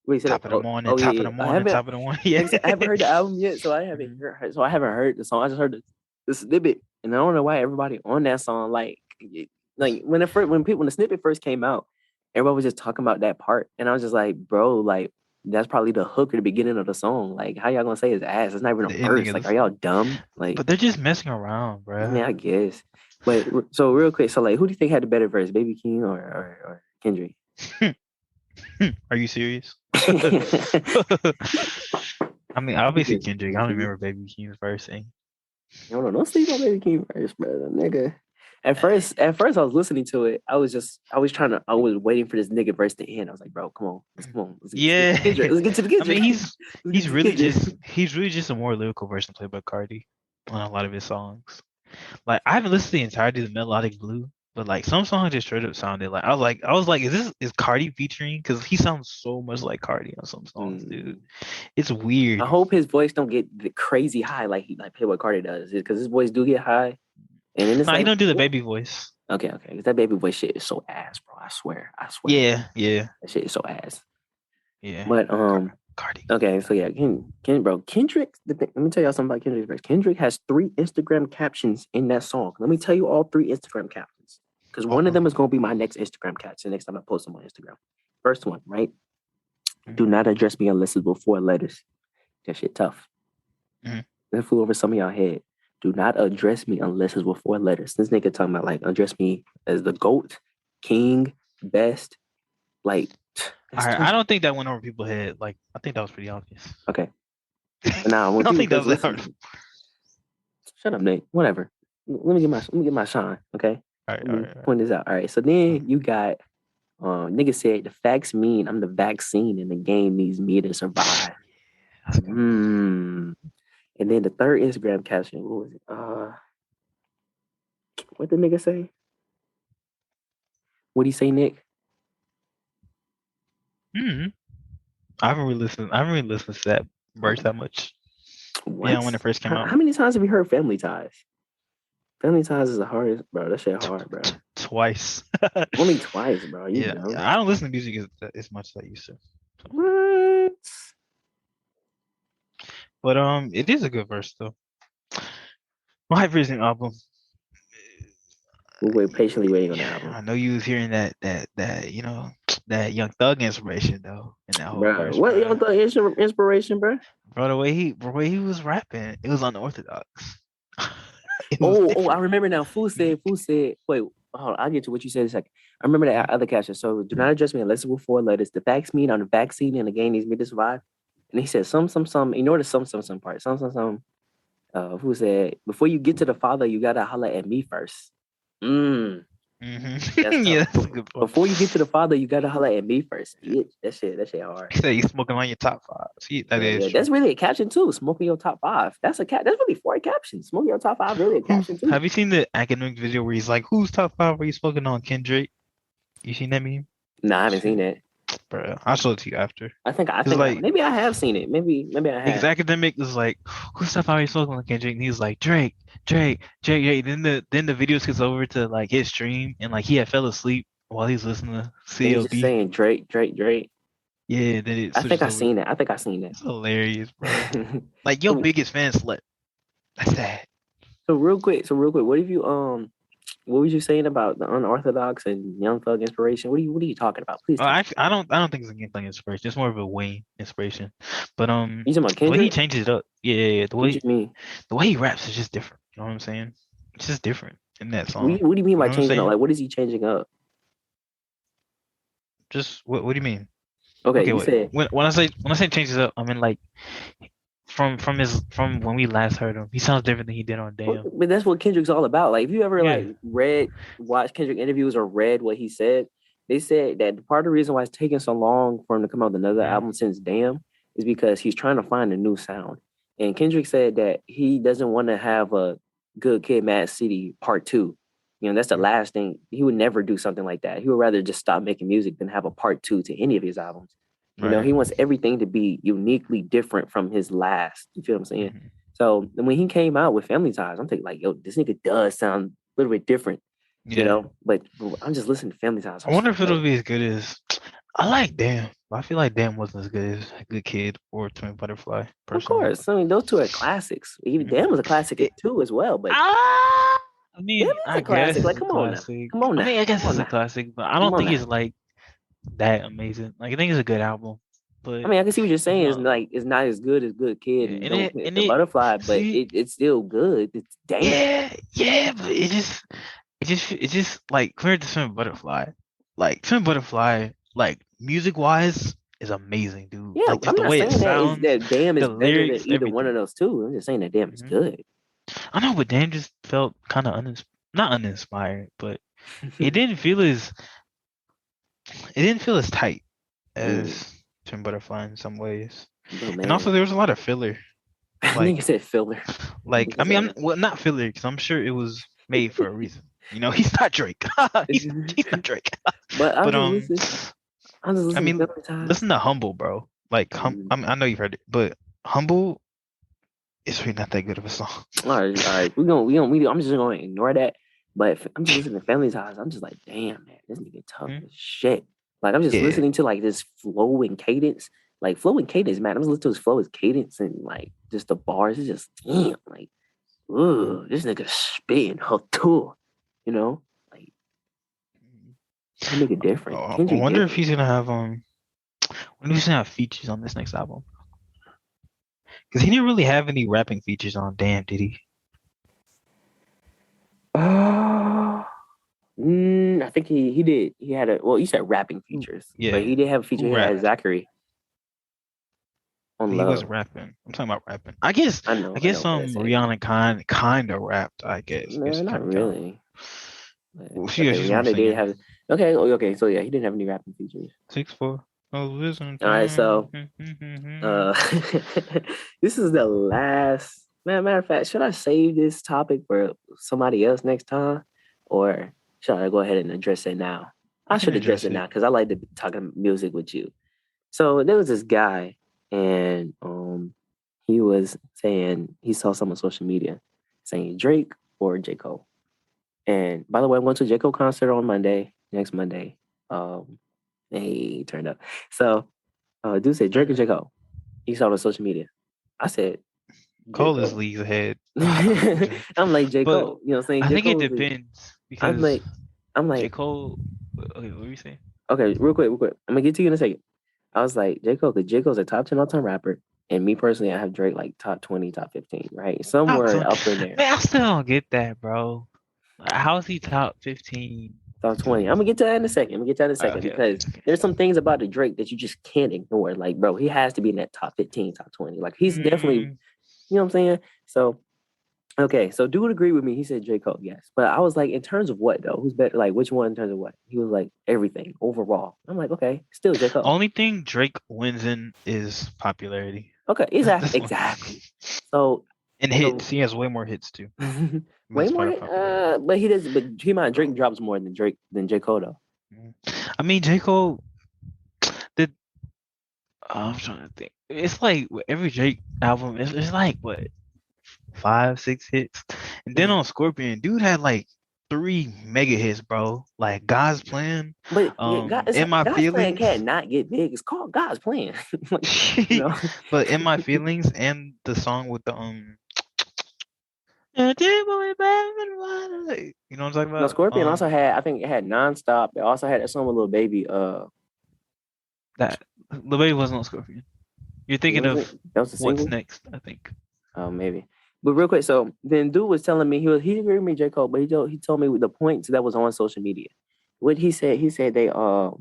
Wait, top of the morning. I haven't heard the album yet, so I haven't heard the song. I just heard the snippet, and I don't know why everybody on that song like when the snippet first came out, everybody was just talking about that part, and I was just like, bro, like that's probably the hook or the beginning of the song. Like, how y'all gonna say his ass? It's not even a verse. Like, are y'all dumb? Like, but they're just messing around, bro. Yeah, I guess. But so real quick, so like, who do you think had the better verse, Baby King or Kendrick? Are you serious? I mean, obviously Kendrick. I don't remember Baby King's verse. No, don't sleep on Baby King verse, brother, nigga. At first, I was listening to it. I was waiting for this nigga verse to end. I was like, bro, come on, let's get Yeah, to Kendrick. Let's get to the I mean Kendrick. Let's get to the Kendrick. he's really just a more lyrical version played by Cardi on a lot of his songs. Like I haven't listened to the entirety of Melodic Blue, but like some songs just straight up sounded like I was like, is Cardi featuring? Because he sounds so much like Cardi on some songs, dude. It's I weird. hope his voice don't get crazy high like Playboy Cardi does, because his voice do get high, and then it's Nah, he like, don't do the baby voice. okay, because that baby voice shit is so ass, bro. I swear, Yeah, that shit is so ass. yeah. But Cardi. okay, so yeah, bro, Kendrick. Let me tell y'all something about Kendrick's verse. Kendrick has 3 Instagram captions in that song. Let me tell you all 3 Instagram captions, because one of them is gonna be my next Instagram caption next time I post them on Instagram. First one, right? Do not address me unless it's before letters. That shit tough. That flew over some of y'all head. Do not address me unless it's with 4 letters. This nigga talking about like address me as the GOAT, king, best. Like, All right, I don't think that went over people's head. Like, I think that was pretty obvious. Okay. Nah, I when don't people think that just was that listen, hard. shut up, Nate. Whatever. Let me get my shine. Okay. All Let me right. point this out. All right. So then you got nigga said the facts mean I'm the vaccine and the game needs me to survive. And then the third Instagram caption, what was it? What the nigga say? What'd he say, Nick? I haven't really listened to that verse that much. What? Yeah, when it first came out. How many times have you heard Family Ties? Family Ties is the hardest, bro. That shit hard, bro. Twice. Only twice, bro. You know. I don't listen to music as much as I used to. What? But it is a good verse though. My recent album. We'll wait patiently waiting on the album. I know you was hearing that that Young Thug inspiration though in that whole Bro, verse. what Bro. Young Thug inspiration, bro? Bro, the way he was rapping, it was unorthodox. I remember now. Fool said, wait, hold on, I'll get to what you said in a second. I remember that other caption. So do not address me unless it's with 4 letters. The facts mean I'm the vaccine and the game needs me to survive. And he said, some, ignore the some part. Some. Who said, before you get to the father, you gotta holler at me first. That's Yeah, that's a good point. Before you get to the father, you gotta holler at me first. Bitch. That shit hard. He said you smoking on your top 5. See, that is true. That's really a caption too. Smoking your top 5. That's really 4 captions. Smoking your top 5 really a caption too. Have you seen the academic video where he's like, "Who's top 5 are you smoking on, Kendrick?" You seen that meme? No, I haven't seen that. Bro, I'll show it to you after. I think maybe I have seen it. Maybe I have. Because academic is like, "Who's top 5 are you smoking on, Kendrick?" And he's like, Drake. Then the video skips over to like his stream and like he had fell asleep while he's listening to CLB. He's just saying Drake. Yeah, then it I think I seen that. It's hilarious, bro. Like your biggest fan slept. That's sad. So real quick, what have you what was you saying about the unorthodox and Young Thug inspiration? What are you talking about? Please. I don't think it's a Young Thug inspiration. It's more of a Wayne inspiration. But you talking about Kendrick? The way he changes it up, yeah. The way he raps is just different. You know what I'm saying? It's just different in that song. What do you mean by changing up? Like, what is he changing up? Just what do you mean? Okay, you said when I say changes up, I mean like from when we last heard him, he sounds different than he did on Damn. But that's what Kendrick's all about. Like, if you ever watched Kendrick interviews or read what he said, they said that part of the reason why it's taking so long for him to come out with another album since Damn is because he's trying to find a new sound. And Kendrick said that he doesn't want to have a Good Kid, Mad City Part 2. You know, that's the last thing. He would never do something like that. He would rather just stop making music than have a part 2 to any of his albums. You know, he wants everything to be uniquely different from his last. You feel what I'm saying? Mm-hmm. So when he came out with Family Ties, I'm thinking like, yo, this nigga does sound a little bit different. Yeah. You know, but I'm just listening to Family Ties. I wonder if it'll be as good as I like Damn. I feel like Damn wasn't as good as Good Kid or Twin Butterfly. Personally. Of course. I mean, those two are classics. Even Damn was a classic too as well. But I mean, I guess classic. Like, come on now. I mean, I guess it's a classic, but I don't think it's like that amazing. Like, I think it's a good album. But I mean, I can see what you're saying. It's not as good as Good Kid and Butterfly, but it's still good. It's Damn. Yeah, but it just like compared to Twin Butterfly, like Twin Butterfly, like music wise, is amazing, dude. Yeah, like, just the way it sounds, that Damn is better than either one of those two. I'm just saying that Damn is good. I know, but Damn just felt kind of not uninspired, but it didn't feel as it didn't feel as tight Mm, as Twin Butterfly in some ways. but And also man, there was a lot of filler. nigga Like said filler. I Nigga mean, said I'm well not filler because I'm sure it was made for a reason. You know, he's not Drake. He's not Drake. but But I'm just I listening to mean, Family Ties. listen to Humble, bro. Like Mm. I know you've heard it, but Humble is really not that good of a song. All right. I'm just gonna ignore that. But I'm just listening to Family Ties. I'm just like, damn, man, this nigga tough Hmm? as shit. Like I'm just Yeah. listening to like this flow and cadence. Like flow and cadence, man. I'm just listening to his flow, his cadence, and like just the bars. It's just damn, like, ugh, this nigga spitting her too. You know, like that nigga different. I Kendrick wonder if different. he's gonna have when he's gonna have features on this next album. Because he didn't really have any rapping features on Damn, did he? Uh, I think he did. He had a well. You said rapping features, but Yeah. he did have a feature. Who He had rapped? Zachary on He Love. wasn't rapping. I'm talking about rapping. I I guess know, but I said, Rihanna kind of rapped, I guess man, you not kind of count. really. But, Well, okay, she's more Rihanna did singing. have. Okay, okay, so yeah, he didn't have any rapping features. 6'4". Oh, listen All right, so to uh, this is the last. Man, matter of fact, should I save this topic for somebody else next time, or should I go ahead and address it now? I You can should address address it it. now because I like to talk music with you. So there was this guy, and he was saying he saw some on social media saying Drake or J. Cole. And by the way, I'm going to a J. Cole concert on Monday, next Monday. Um, and he turned up. So dude said Drake or Mm. J. Cole. He saw it on social media. I said J. Cole is Cole. leagues ahead. Drake. I'm like J. But Cole. You know what I'm saying? I J. think it Cole is depends I'm because like I'm J. like, Cole. Okay, what were you saying? okay, real quick. I'm gonna get to you in a second. I was like, J. Cole, because J. Cole's a top 10 all time rapper. And me personally, I have Drake like top 20, top 15, right? Top Somewhere 20. up in there. Man, I still don't get that, bro. How is he top 15 Top to 20. I'm gonna get to that in a second. I'm gonna get to that in a second okay. because there's some things about the Drake that you just can't ignore. Like, bro, he has to be in that top 15, top 20. Like, he's definitely, you Mm, know what I'm saying? So, okay. So, dude agree with me. He said J. Cole, yes. But I was like, in terms of what, though? Who's better? Like, which one in terms of what? He was like, everything overall. I'm like, okay, still J. Cole. only thing Drake wins in is popularity. Okay, This one. exactly. So, And so hits. He has way more hits too. way That's part more, of popularity. but he does, but keep in mind, Drake drops more than J. Cole, though. Mm. I mean, J. Cole did. I'm trying to think. It's like with every Drake album, it's like what 5, 6 hits, and then on Scorpion, dude had like 3 mega hits, bro. Like God's Plan, But yeah, In My God's plan Feelings, can't not get big. It's called God's plan. Like, you know. but In My Feelings and the song with the you know what I'm talking No, about? Scorpion also had, I think it had nonstop. It also had that song with Little Baby. That the baby wasn't on Scorpion. You're thinking Was it? of That was the What's single. Next, I think. Maybe. But real quick, so then dude was telling me he agreed with me, J. Cole, but he told me the points that was on social media. What he said he said that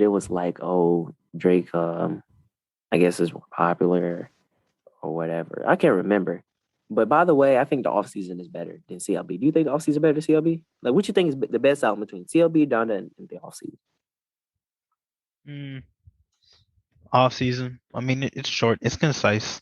it was like, oh, Drake I guess is more popular or whatever. I can't remember. But by the way, I think the off season is better than CLB. Do you think the off season better than CLB? Like, what you think is the best album between CLB, Donda, and the off season? Mm, Off season. I mean, it's short. It's concise.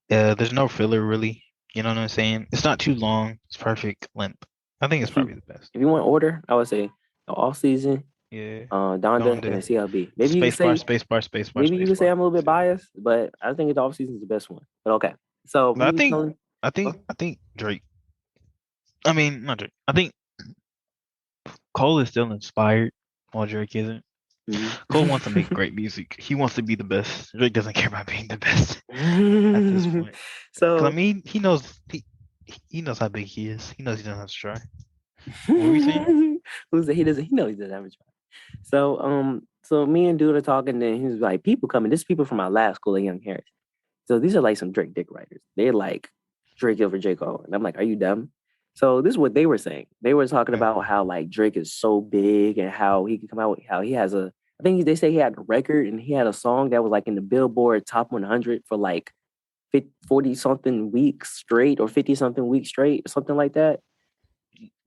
There's no filler really. You know what I'm saying? It's not too long. It's perfect length. I think it's If you probably the best. if you want order, I would say the off season, Yeah. Donda, and Donda. then CLB. Maybe you could Space bar, say space bar, space bar, maybe you space could say bar. I'm a little bit See ya. biased, but I think the off season is the best one. But okay, so But he was telling. Huh? I think Drake. I mean, not Drake. I think Cole is still inspired, while Drake isn't. Cole wants to make great music. He wants to be the best. Drake doesn't care about being the best at this point. Because I So mean, he knows how big he is. He knows he doesn't have to try. What were you saying? who's he knows he doesn't have a job. So me and dude are talking, and he's like, people coming. This is people from my last school at Young Harris. So these are like some Drake dick writers. They're like Drake over J. Cole. And I'm like, are you dumb? So this is what they were saying. They were talking Okay. about how like Drake is so big and how he can come out with how he has a I think they say he had a record and he had a song that was like in the Billboard top 100 for like 40 something weeks straight or 50 something weeks straight or something like that.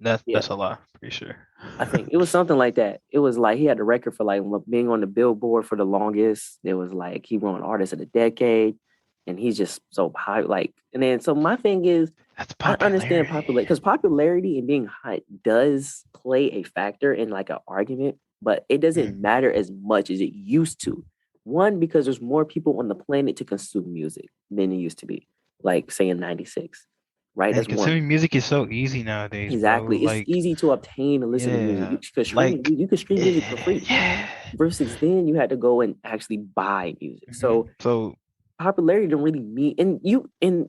Yeah, That's a lot, pretty sure. I think it was something like that. It was like he had the record for like being on the Billboard for the longest. It was like he won Artist of the Decade, and he's just so high. Like, and then so my thing is, That's I understand popularity. popularity because popularity and being hot does play a factor in like an argument, but it doesn't Mhm. matter as much as it used to. One, because there's more people on the planet to consume music than it used to be, like say in '96, right? And That's one. consuming music is so easy nowadays, bro. Exactly. It's Like, easy to obtain and listen to music. yeah, You you could stream music for free. yeah. Versus then you had to go and actually buy music. So So popularity don't really mean and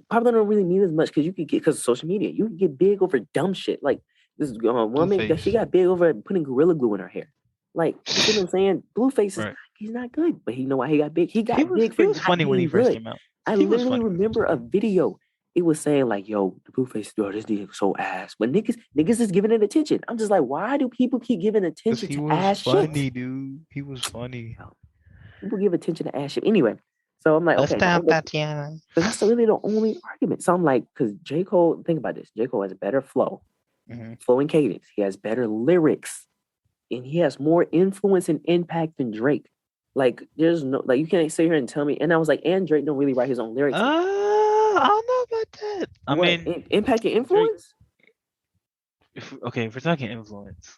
popularity don't really mean as much because you could get because of social media. You can get big over dumb shit. Like this woman that she Blueface, got big over putting gorilla glue in her hair. Like you see what I'm saying? Blueface is right? he's not good, but he know why he got big. He got big He for was not funny when he being first good. came out. I He was literally funny when he remember first a came out. video. It was saying like, "Yo, the Blueface, yo, this nigga so ass," but niggas is giving it attention. I'm just like, why do people keep giving Cause attention he to was ass shit? funny, dude. He was funny. Yo, people give attention to ass shit anyway. So I'm like, Let's okay, stop, Tatiana. because that's really the only argument. So I'm like, because J. Cole, think about this. J. Cole has a better Hmm. flow and cadence. He has better lyrics, and he has more influence and impact than Drake. Like, there's no, like, you can't sit here and tell me. And I was like, and Drake don't really write his own lyrics like that. I don't know about that. I What? mean, Impact and Drake. influence? If we're talking influence,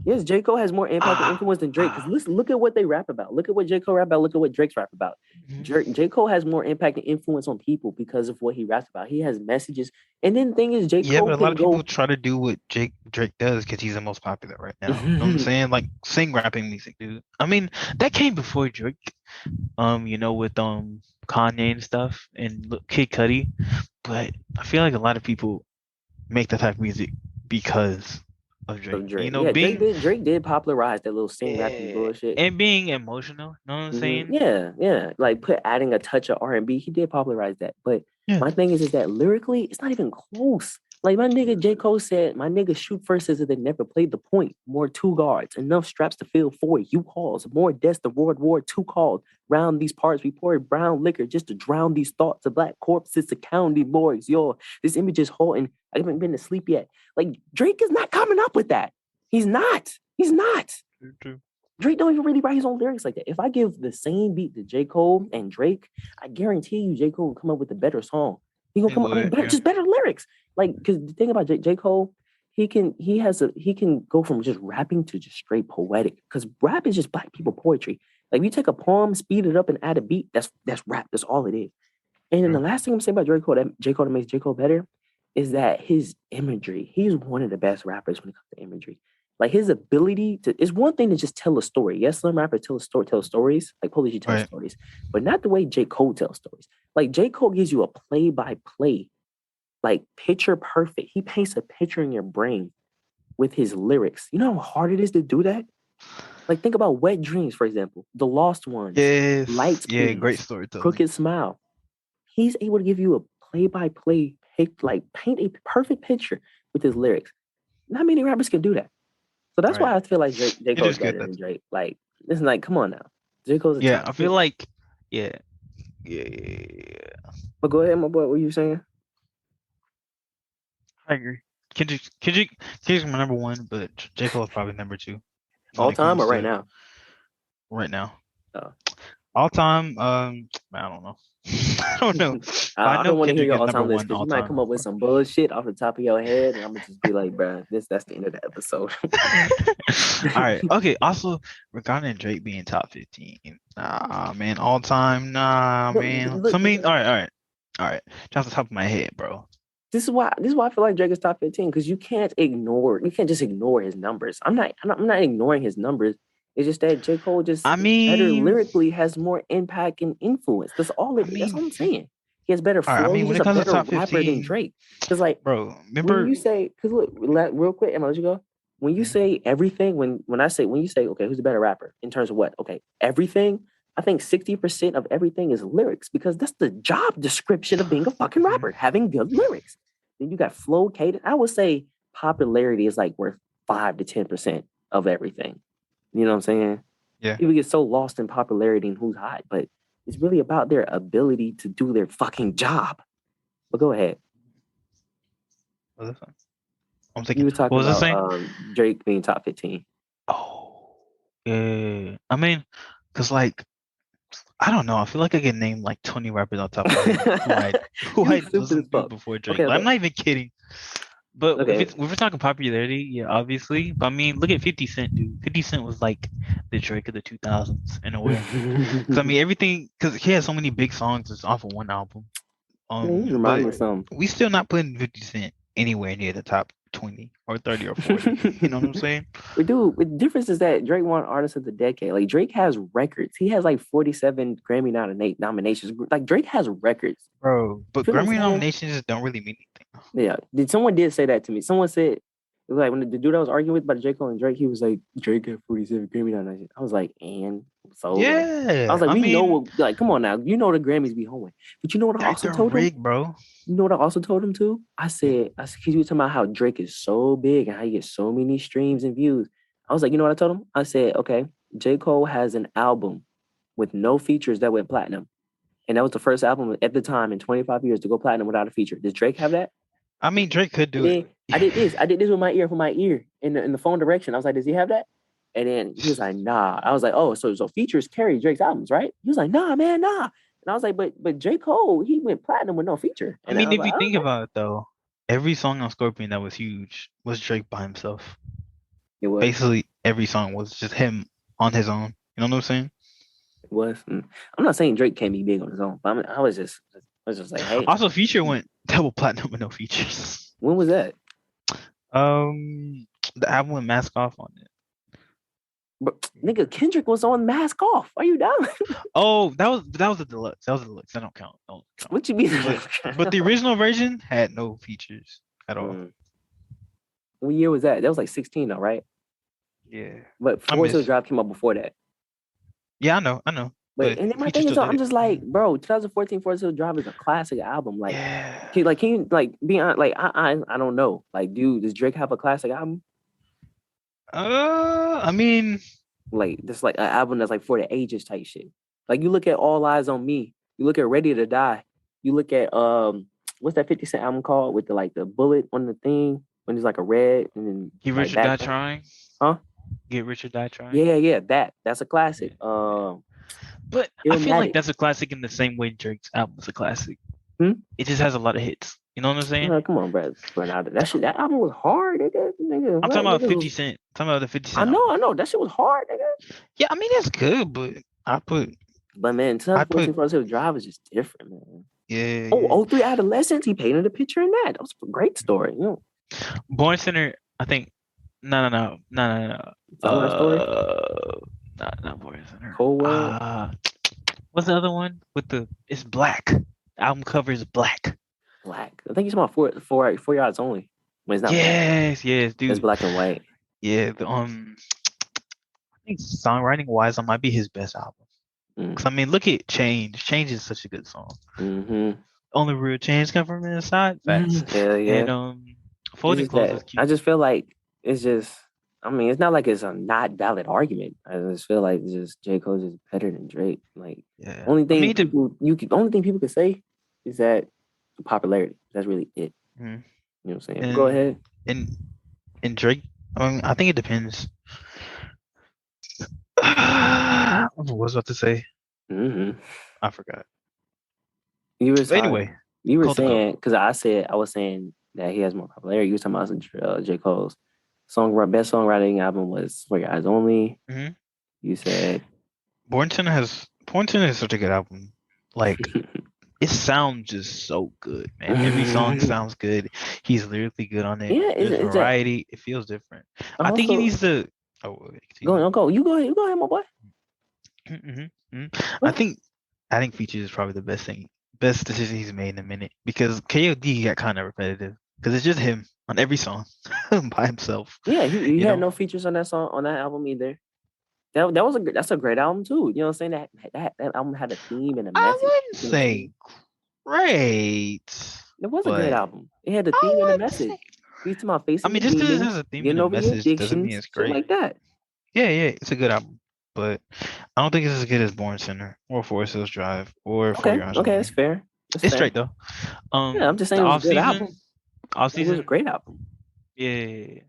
Yes, J. Cole has more impact and ah, influence than Drake. Because ah. listen, look at what they rap about. Look at what J. Cole rap about. Look at what Drake's rap about. Mhm. J. Cole has more impact and influence on people because of what he raps about. He has messages. And then the thing is, J. Yeah, but Cole a lot can of people go. try to do what Drake does because he's the most popular right now. You know what I'm saying? Like sing rapping music, dude. I mean, that came before Drake. With Kanye and stuff and Kid Cudi. But I feel like a lot of people make that type of music because of Drake. Of And, Drake. Yeah, being Drake did popularize that little sing rapping bullshit. and being emotional. You know what I'm saying? Yeah, yeah. Like put adding a touch of R&B. He did popularize that. But Yeah. my thing is that lyrically, it's not even close. Like my nigga J. Cole said, my nigga shoot first as they never played the point. More two guards, enough straps to fill 4 U-Hauls, more deaths the World War II called. Round these parts, we poured brown liquor just to drown these thoughts of black corpses to county morgues. Yo, this image is haunting. I haven't been to sleep yet. Like Drake is not coming up with that. He's not. He's not. True. Drake don't even really write his own lyrics like that. If I give the same beat to J. Cole and Drake, I guarantee you J. Cole will come up with a better song. He gonna He come up would, better, yeah. just better lyrics. Like, because the thing about J. Cole, he can go from just rapping to just straight poetic. Because rap is just black people poetry. Like, if you take a poem, speed it up, and add a beat, that's rap. That's all it is. And then the True. last thing I'm saying about J. Cole that makes J. Cole better is that his imagery, he's one of the best rappers when it comes to imagery. Like his ability to, it's one thing to just tell a story. Yes, some rappers tell stories, like Polish G tells Right. stories, but not the way J. Cole tells stories. Like J. Cole gives you a play by play, like picture perfect. He paints a picture in your brain with his lyrics. You know how hard it is to do that? Like think about Wet Dreams, for example, The Lost Ones, Yes. Lights Yeah, great Please, storytelling. Crooked Smile. He's able to give you a play by play pic, like paint a perfect picture with his lyrics. Not many rappers can do that. So that's Right. why I feel like J. It Cole is is good. better than Drake. Like, it's like, come on now. J. Cole's a Yeah, top I feel 10. like yeah. Yeah. But go ahead, my boy. What you saying? I agree. Kendrick's my number one, but J. Cole is probably number two when All it time or comes right to now? right now. Oh. All time, I don't know. I don't know. But I I know don't want to hear Kendrick your is all number time list one because all you might time. come up with some bullshit off the top of your head, and I'm gonna just be like, bruh, that's the end of the episode. All right. Okay. Also, regarding Drake being top 15, nah, man, all time, nah, But man. So look, I mean, all right. Just off the top of my head, bro. this is why I feel like Drake is top 15 because you can't just ignore his numbers. I'm not ignoring his numbers. It's just that J. Cole just I is better mean, lyrically, has more impact and influence. That's all I it. That's mean, all I'm saying. He has better all right. I flow. mean, He's when just it a comes to better top rapper than 15, Drake. Because like bro, when remember? you say, because look, real quick, Emma, let you go. When you Mhm. say everything, when you say, okay, who's a better rapper in terms of what? Okay, everything. I think 60% of everything is lyrics because that's the job description of being a fucking Mhm. rapper, having good lyrics. Then you got flow, cadence. I would say popularity is like worth 5 to 10% of everything. You know what I'm saying? Yeah. People get so lost in popularity and who's hot, but it's really about their ability to do their fucking job. But go ahead. Well, that's fine. I'm You thinking. were What talking was I about saying? Drake being top 15. Oh, yeah. I mean, cause like I don't know. I feel like I can name like 20 rappers off the top of my head who You I stupid as listened to fuck. before Drake. Okay, Like, I'm okay, not even kidding. But okay. if we're talking popularity, yeah, obviously. But I mean, look at 50 Cent, dude. 50 Cent was like the Drake of the 2000s in a way. Cause I mean, everything. Cause he had so many big songs just off of one album. Man, you remind But me of something. we still not putting 50 Cent anywhere near the top 20 or 30 or 40. You know what I'm saying? But dude, the difference is that Drake won Artist of the Decade. Like Drake has records. He has like 47 Grammy nominations. Like Drake has records. Bro, You but feel what I'm Grammy saying? nominations don't really mean anything. Yeah. Someone did say that to me. Someone said it was like when the dude I was arguing with about J. Cole and Drake, he was like, Drake got 47 Grammy nominations. I was like, and so like I was Yeah, like, I we know mean, what like, come on now. You know the Grammys be holding. But you know what I also they're told him? rigged, bro. You know what I also told him too? I said, he was talking about how Drake is so big and how he gets so many streams and views. I was like, you know what I told him? I said, okay, J. Cole has an album with no features that went platinum. And that was the first album at the time in 25 years to go platinum without a feature. Does Drake have that? I mean, Drake could And do it. then I did this. I did this with my ear in the phone direction. I was like, does he have that? And then he was like, nah. I was like, oh, so features carry Drake's albums, right? He was like, nah, man, nah. And I was like, but J. Cole, he went platinum with no feature. I And I mean, was if like, you oh, think okay. about it though, every song on Scorpion that was huge was Drake by himself. It was. Basically, every song was just him on his own. You know what I'm saying? It was. I'm not saying Drake can't be big on his own, but I was just like, hey, Also, Future went double platinum with no features. when was that? The album with Mask Off on it. But, nigga, Kendrick was on Mask Off. Are you done? Oh, that was the deluxe. That was the deluxe. That don't count. Don't count. What you mean? But the original version had no features at all. What year was that? That was like 16 though, right? Yeah. But I Forest Hill miss. Drive came out before that. Yeah, I know. But But and then my Future thing is, still did I'm it. just like, bro, 2014 Forest Hill Drive is a classic album. Like, Yeah. can you like be on? Like, I don't know. Like, dude, does Drake have a classic album? I mean, Like, this like an album that's like for the ages type shit. Like, you look at All Eyes on Me. You look at Ready to Die. You look at what's that 50 Cent album called with the like the bullet on the thing when it's like a red and then Get like Rich or Die back, Trying. huh? Get Rich or Die Trying. Yeah, that's a classic. Yeah. But I feel like Illmatic. that's a classic in the same way Drake's album is a classic. Hmm? It just has a lot of hits. You know what I'm saying? Come on, bro. That album was hard, nigga. I'm What talking about nigga? 50 Cent. I'm talking about the 50 I Cent know, album. I know. That shit was hard, nigga. Yeah, I mean it's good, but But man, I put 2014 Forest Hill Drive is just different, man. Oh, yeah. oh 03 Adolescence, he painted a picture in that. That was a great story. Born Center, I think no. Summer Story, Not Born Center. Cold World, What's the other one with the it's black. The album cover is black. Black. I think he's about four yards only. When it's not black. Yes, It's dude. black and white. Yeah, I think songwriting wise, that might be his best album. Cause I mean, look at Change. Change is such a good song. Mm-hmm. Only real change come from inside. Facts. Hell yeah. And It's Folding just Clothes that is cute. I just feel like it's just. I mean, it's not like it's a not valid argument. I just feel like it's just J. Cole's just better than Drake. Like Yeah. only I thing mean, only thing people could say is that popularity. That's really it. Mhm. You know what I'm saying? Go ahead. And Drake. I mean, I think it depends. What was I about to say? Mm-hmm. I forgot. You were But anyway, you were Cold to Go. saying because I was saying that he has more popularity. You were talking about J. Cole's best songwriting album was For Your Eyes Only. Mhm. You said Born Center is such a good album. Like it sounds just so good, man. Every song sounds good. He's lyrically good on it. yeah, There's is that variety. It feels different. I think he also needs to. Oh, wait, go continue. on, go. You go ahead, my boy. I think adding features is probably the best decision he's made in a minute because KOD got kind of repetitive because it's just him on every song by himself. Yeah, he You had know, no features on that album either. That's a great album too. You know what I'm saying? That album had a theme and a I message. wouldn't You know what I'm say saying? great, It was a great but album. It had a I theme and a wouldn't message. say. He's talking about I facing mean, your just because it demons, has a theme and getting a over your message doesn't mean addictions, it's shit great. like that. Yeah, it's a good album, but I don't think it's as good as Born Center or Forest Hills Drive or For Okay, Your Eyes okay, Only. that's fair. That's It's fair. straight though. Yeah, I'm just saying The it was a good album. off It was a season, great album. Yeah.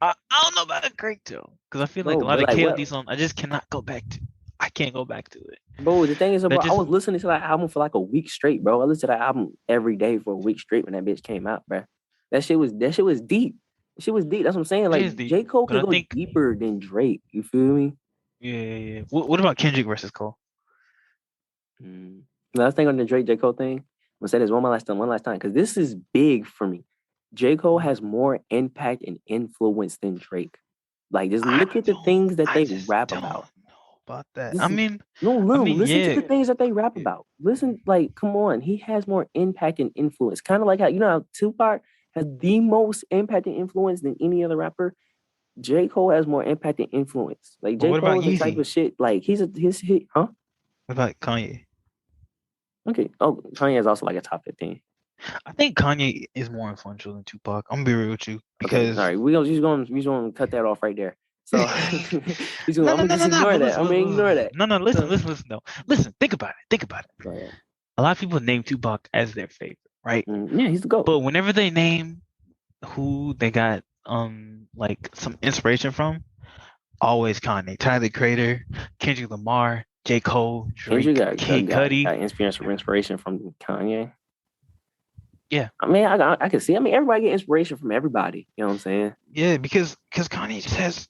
I don't know about Drake though, because I feel like bro. a lot But of like, what, KLD songs I just cannot go back to. I can't go back to it. bro? The thing is, That bro, I just was listening to that album for like a week straight, bro. I listened to that album every day for a week straight when that bitch came out, bro. That shit was deep. That shit was deep. That's what I'm saying. it Like is deep, J. Cole but could I go think deeper than Drake. You feel me? yeah. What about Kendrick versus Cole? Mm. Last thing on the Drake J. Cole thing, I'm gonna say this one last time, because this is big for me. J. Cole Mhm. has more impact and influence than Drake. Like, just look at the things that I they just rap don't about. know about that. Just no, I no, mean, listen to yeah, the things that they rap yeah. about. Listen, like, come on, he has more impact and influence. Kind of like how how Tupac has the most impact and influence than any other rapper. J. Cole has more impact and influence. Like But J. what about Cole is the type Yeezy? of shit. Like his hit, huh? What about Kanye? Okay. Oh, Kanye is also like a top 15. I think Kanye is more influential than Tupac. I'm gonna be real with you Okay, all because right. We gonna cut that off right there. So no, I'm no, gonna no, just no, no. ignore But that. listen, I'm look, gonna look, look, ignore look. that. No, no. Listen, So listen, listen. No, listen. Think about it. Think about it. go ahead. A lot of people name Tupac as their favorite, right? Yeah, he's the goat. But whenever they name who they got like some inspiration from, always Kanye, Tyler the Creator, Kendrick Lamar, J. Cole, Kendrick Drake, Kid got Cudi. inspiration from Kanye. Yeah, I mean, I can see. I mean, everybody get inspiration from everybody. You know what I'm saying? yeah, because Kanye just has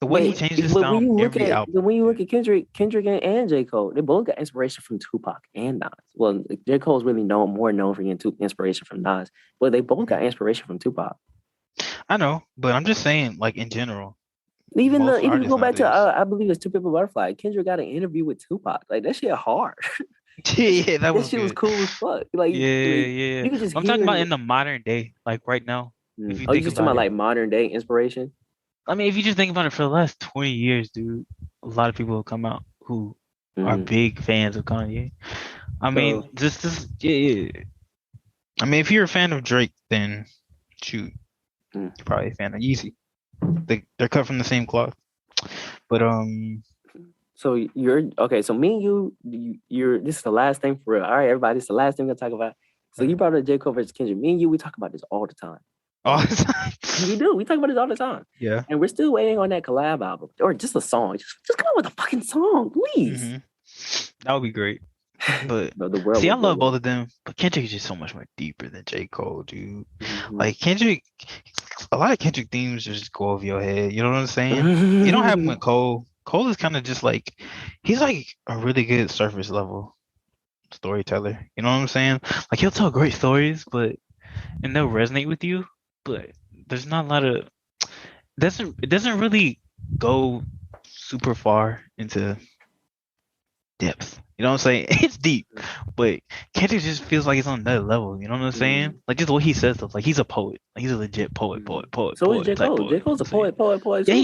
the way he But changes his but style on every album. when you look Dude. at Kendrick and J Cole, they both got inspiration from Tupac and Nas. Well, J Cole's really more known for getting inspiration from Nas, but they both got Mhm. inspiration from Tupac. I know, but I'm just saying, like in general, Even most if you artists go back to nowadays. I believe it's Two People Butterfly, Kendrick got an interview with Tupac. Like that shit hard. Yeah, that shit, yeah, that that was shit was good. cool as fuck. Yeah, yeah. You could just I'm talking hear about in it. the modern day, like right now. If you Oh, you think just talking about about it, like modern day inspiration? I mean, if you just think about it, for the last 20 years, dude, a lot of people have come out who are Mm. big fans of Kanye. I mean, So yeah, yeah. I mean, if you're a fan of Drake, then shoot, mm. you're probably a fan of Yeezy. They're cut from the same cloth. But so you're okay. So me and you're. This is the last thing for real. All right, everybody. This is the last thing we're gonna talk about. So you brought up J Cole versus Kendrick. Me and you, we talk about this all the time. oh, We do. We talk about this all the time. yeah. And we're still waiting on that collab album or just a song. Just come up with a fucking song, please. Hmm. That would be great. But Bro, the world see, I would blow love both up. of them, but Kendrick is just so much more deeper than J. Cole, dude. Mhm. Like Kendrick, a lot of Kendrick themes just go over your head. You know what I'm saying? You don't have them with Cole. Cole is kind of just like he's like a really good surface level storyteller. You know what I'm saying? Like he'll tell great stories, but and they'll resonate with you, but there's not a lot of it doesn't really go super far into depth. You know what I'm saying? It's deep, but Kendrick just feels like it's on another level. You know what I'm saying? Mhm. Like just the way he says stuff. Like he's a poet. Like he's a legit poet, Mhm. poet, poet, So is poet J. type Cole. poet. J. You know what Cole's I'm a saying? poet Yeah, too.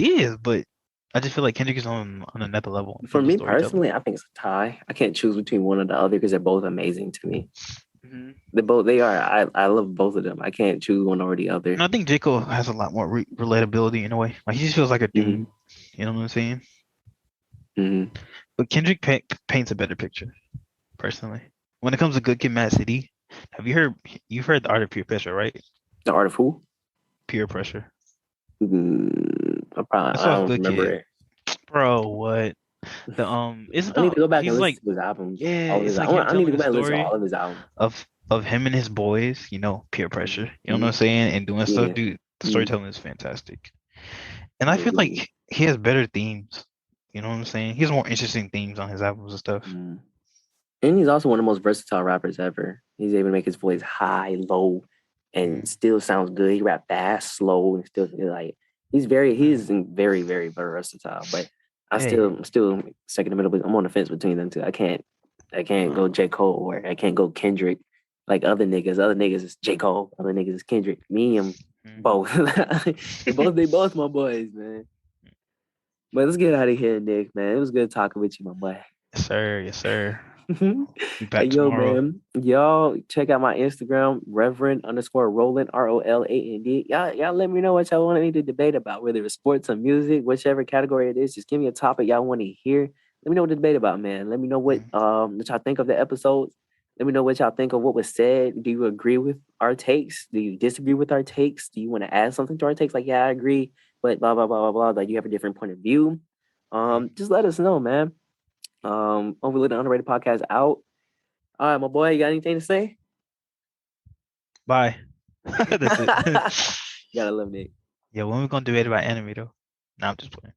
he is. But I just feel like Kendrick is on another level in For terms of me storytelling. personally, I think it's a tie. I can't choose between one or the other because they're both amazing to me. Hmm. They are. I love both of them. I can't choose one or the And other. I think J. Cole has a lot more relatability in a way. Like he just feels like a Hmm. dude. You know what I'm saying? Hmm. But Kendrick paints a better picture, personally. When it comes to Good Kid, Mad City, have you've heard the art of peer pressure, right? The Art of Who? Peer pressure. That's I off don't Good remember Kid, it. bro. What it's I need to about? go back and He's listen like, to his albums. yeah, All of his. it's like him I need to telling go the back and listen to all story of his albums. of him and his boys. You know, peer pressure. You know what Mm-hmm. I'm saying, and doing stuff, Yeah. dude. The Mm-hmm. storytelling is fantastic, and I feel like he has better themes. You know what I'm saying? He has more interesting themes on his albums and stuff. Mm-hmm. And he's also one of the most versatile rappers ever. He's able to make his voice high, low, and Mhm. still sounds good. He rap fast, slow, and still like he's very, very versatile. But Hey, I'm still second in the middle. I'm on the fence between them two. I can't go J. Cole or I can't go Kendrick like other niggas. Other niggas is J. Cole, other niggas is Kendrick. Me and mhm. both. They both my boys, man. But let's get out of here, Nick, man. It was good talking with you, my boy. Yes, sir. Yes, sir. Be Hey, back yo, tomorrow. man. Y'all check out my Instagram, Reverend underscore Roland, ROLAND. Y'all let me know what y'all want me to debate about, whether it's sports or music, whichever category it is. Just give me a topic y'all want to hear. Let me know what to debate about, man. Let me know what Mhm. what y'all think of the episodes. Let me know what y'all think of what was said. Do you agree with our takes? Do you disagree with our takes? Do you want to add something to our takes? Like, yeah, I agree, but blah blah blah blah blah. Like you have a different point of view. Just let us know, man. Overly the Underrated podcast out. All right, my boy, you got anything to say? Bye. That's it. Gotta love Nick. Yeah, when we gonna debate about anime though? Nah, I'm just playing.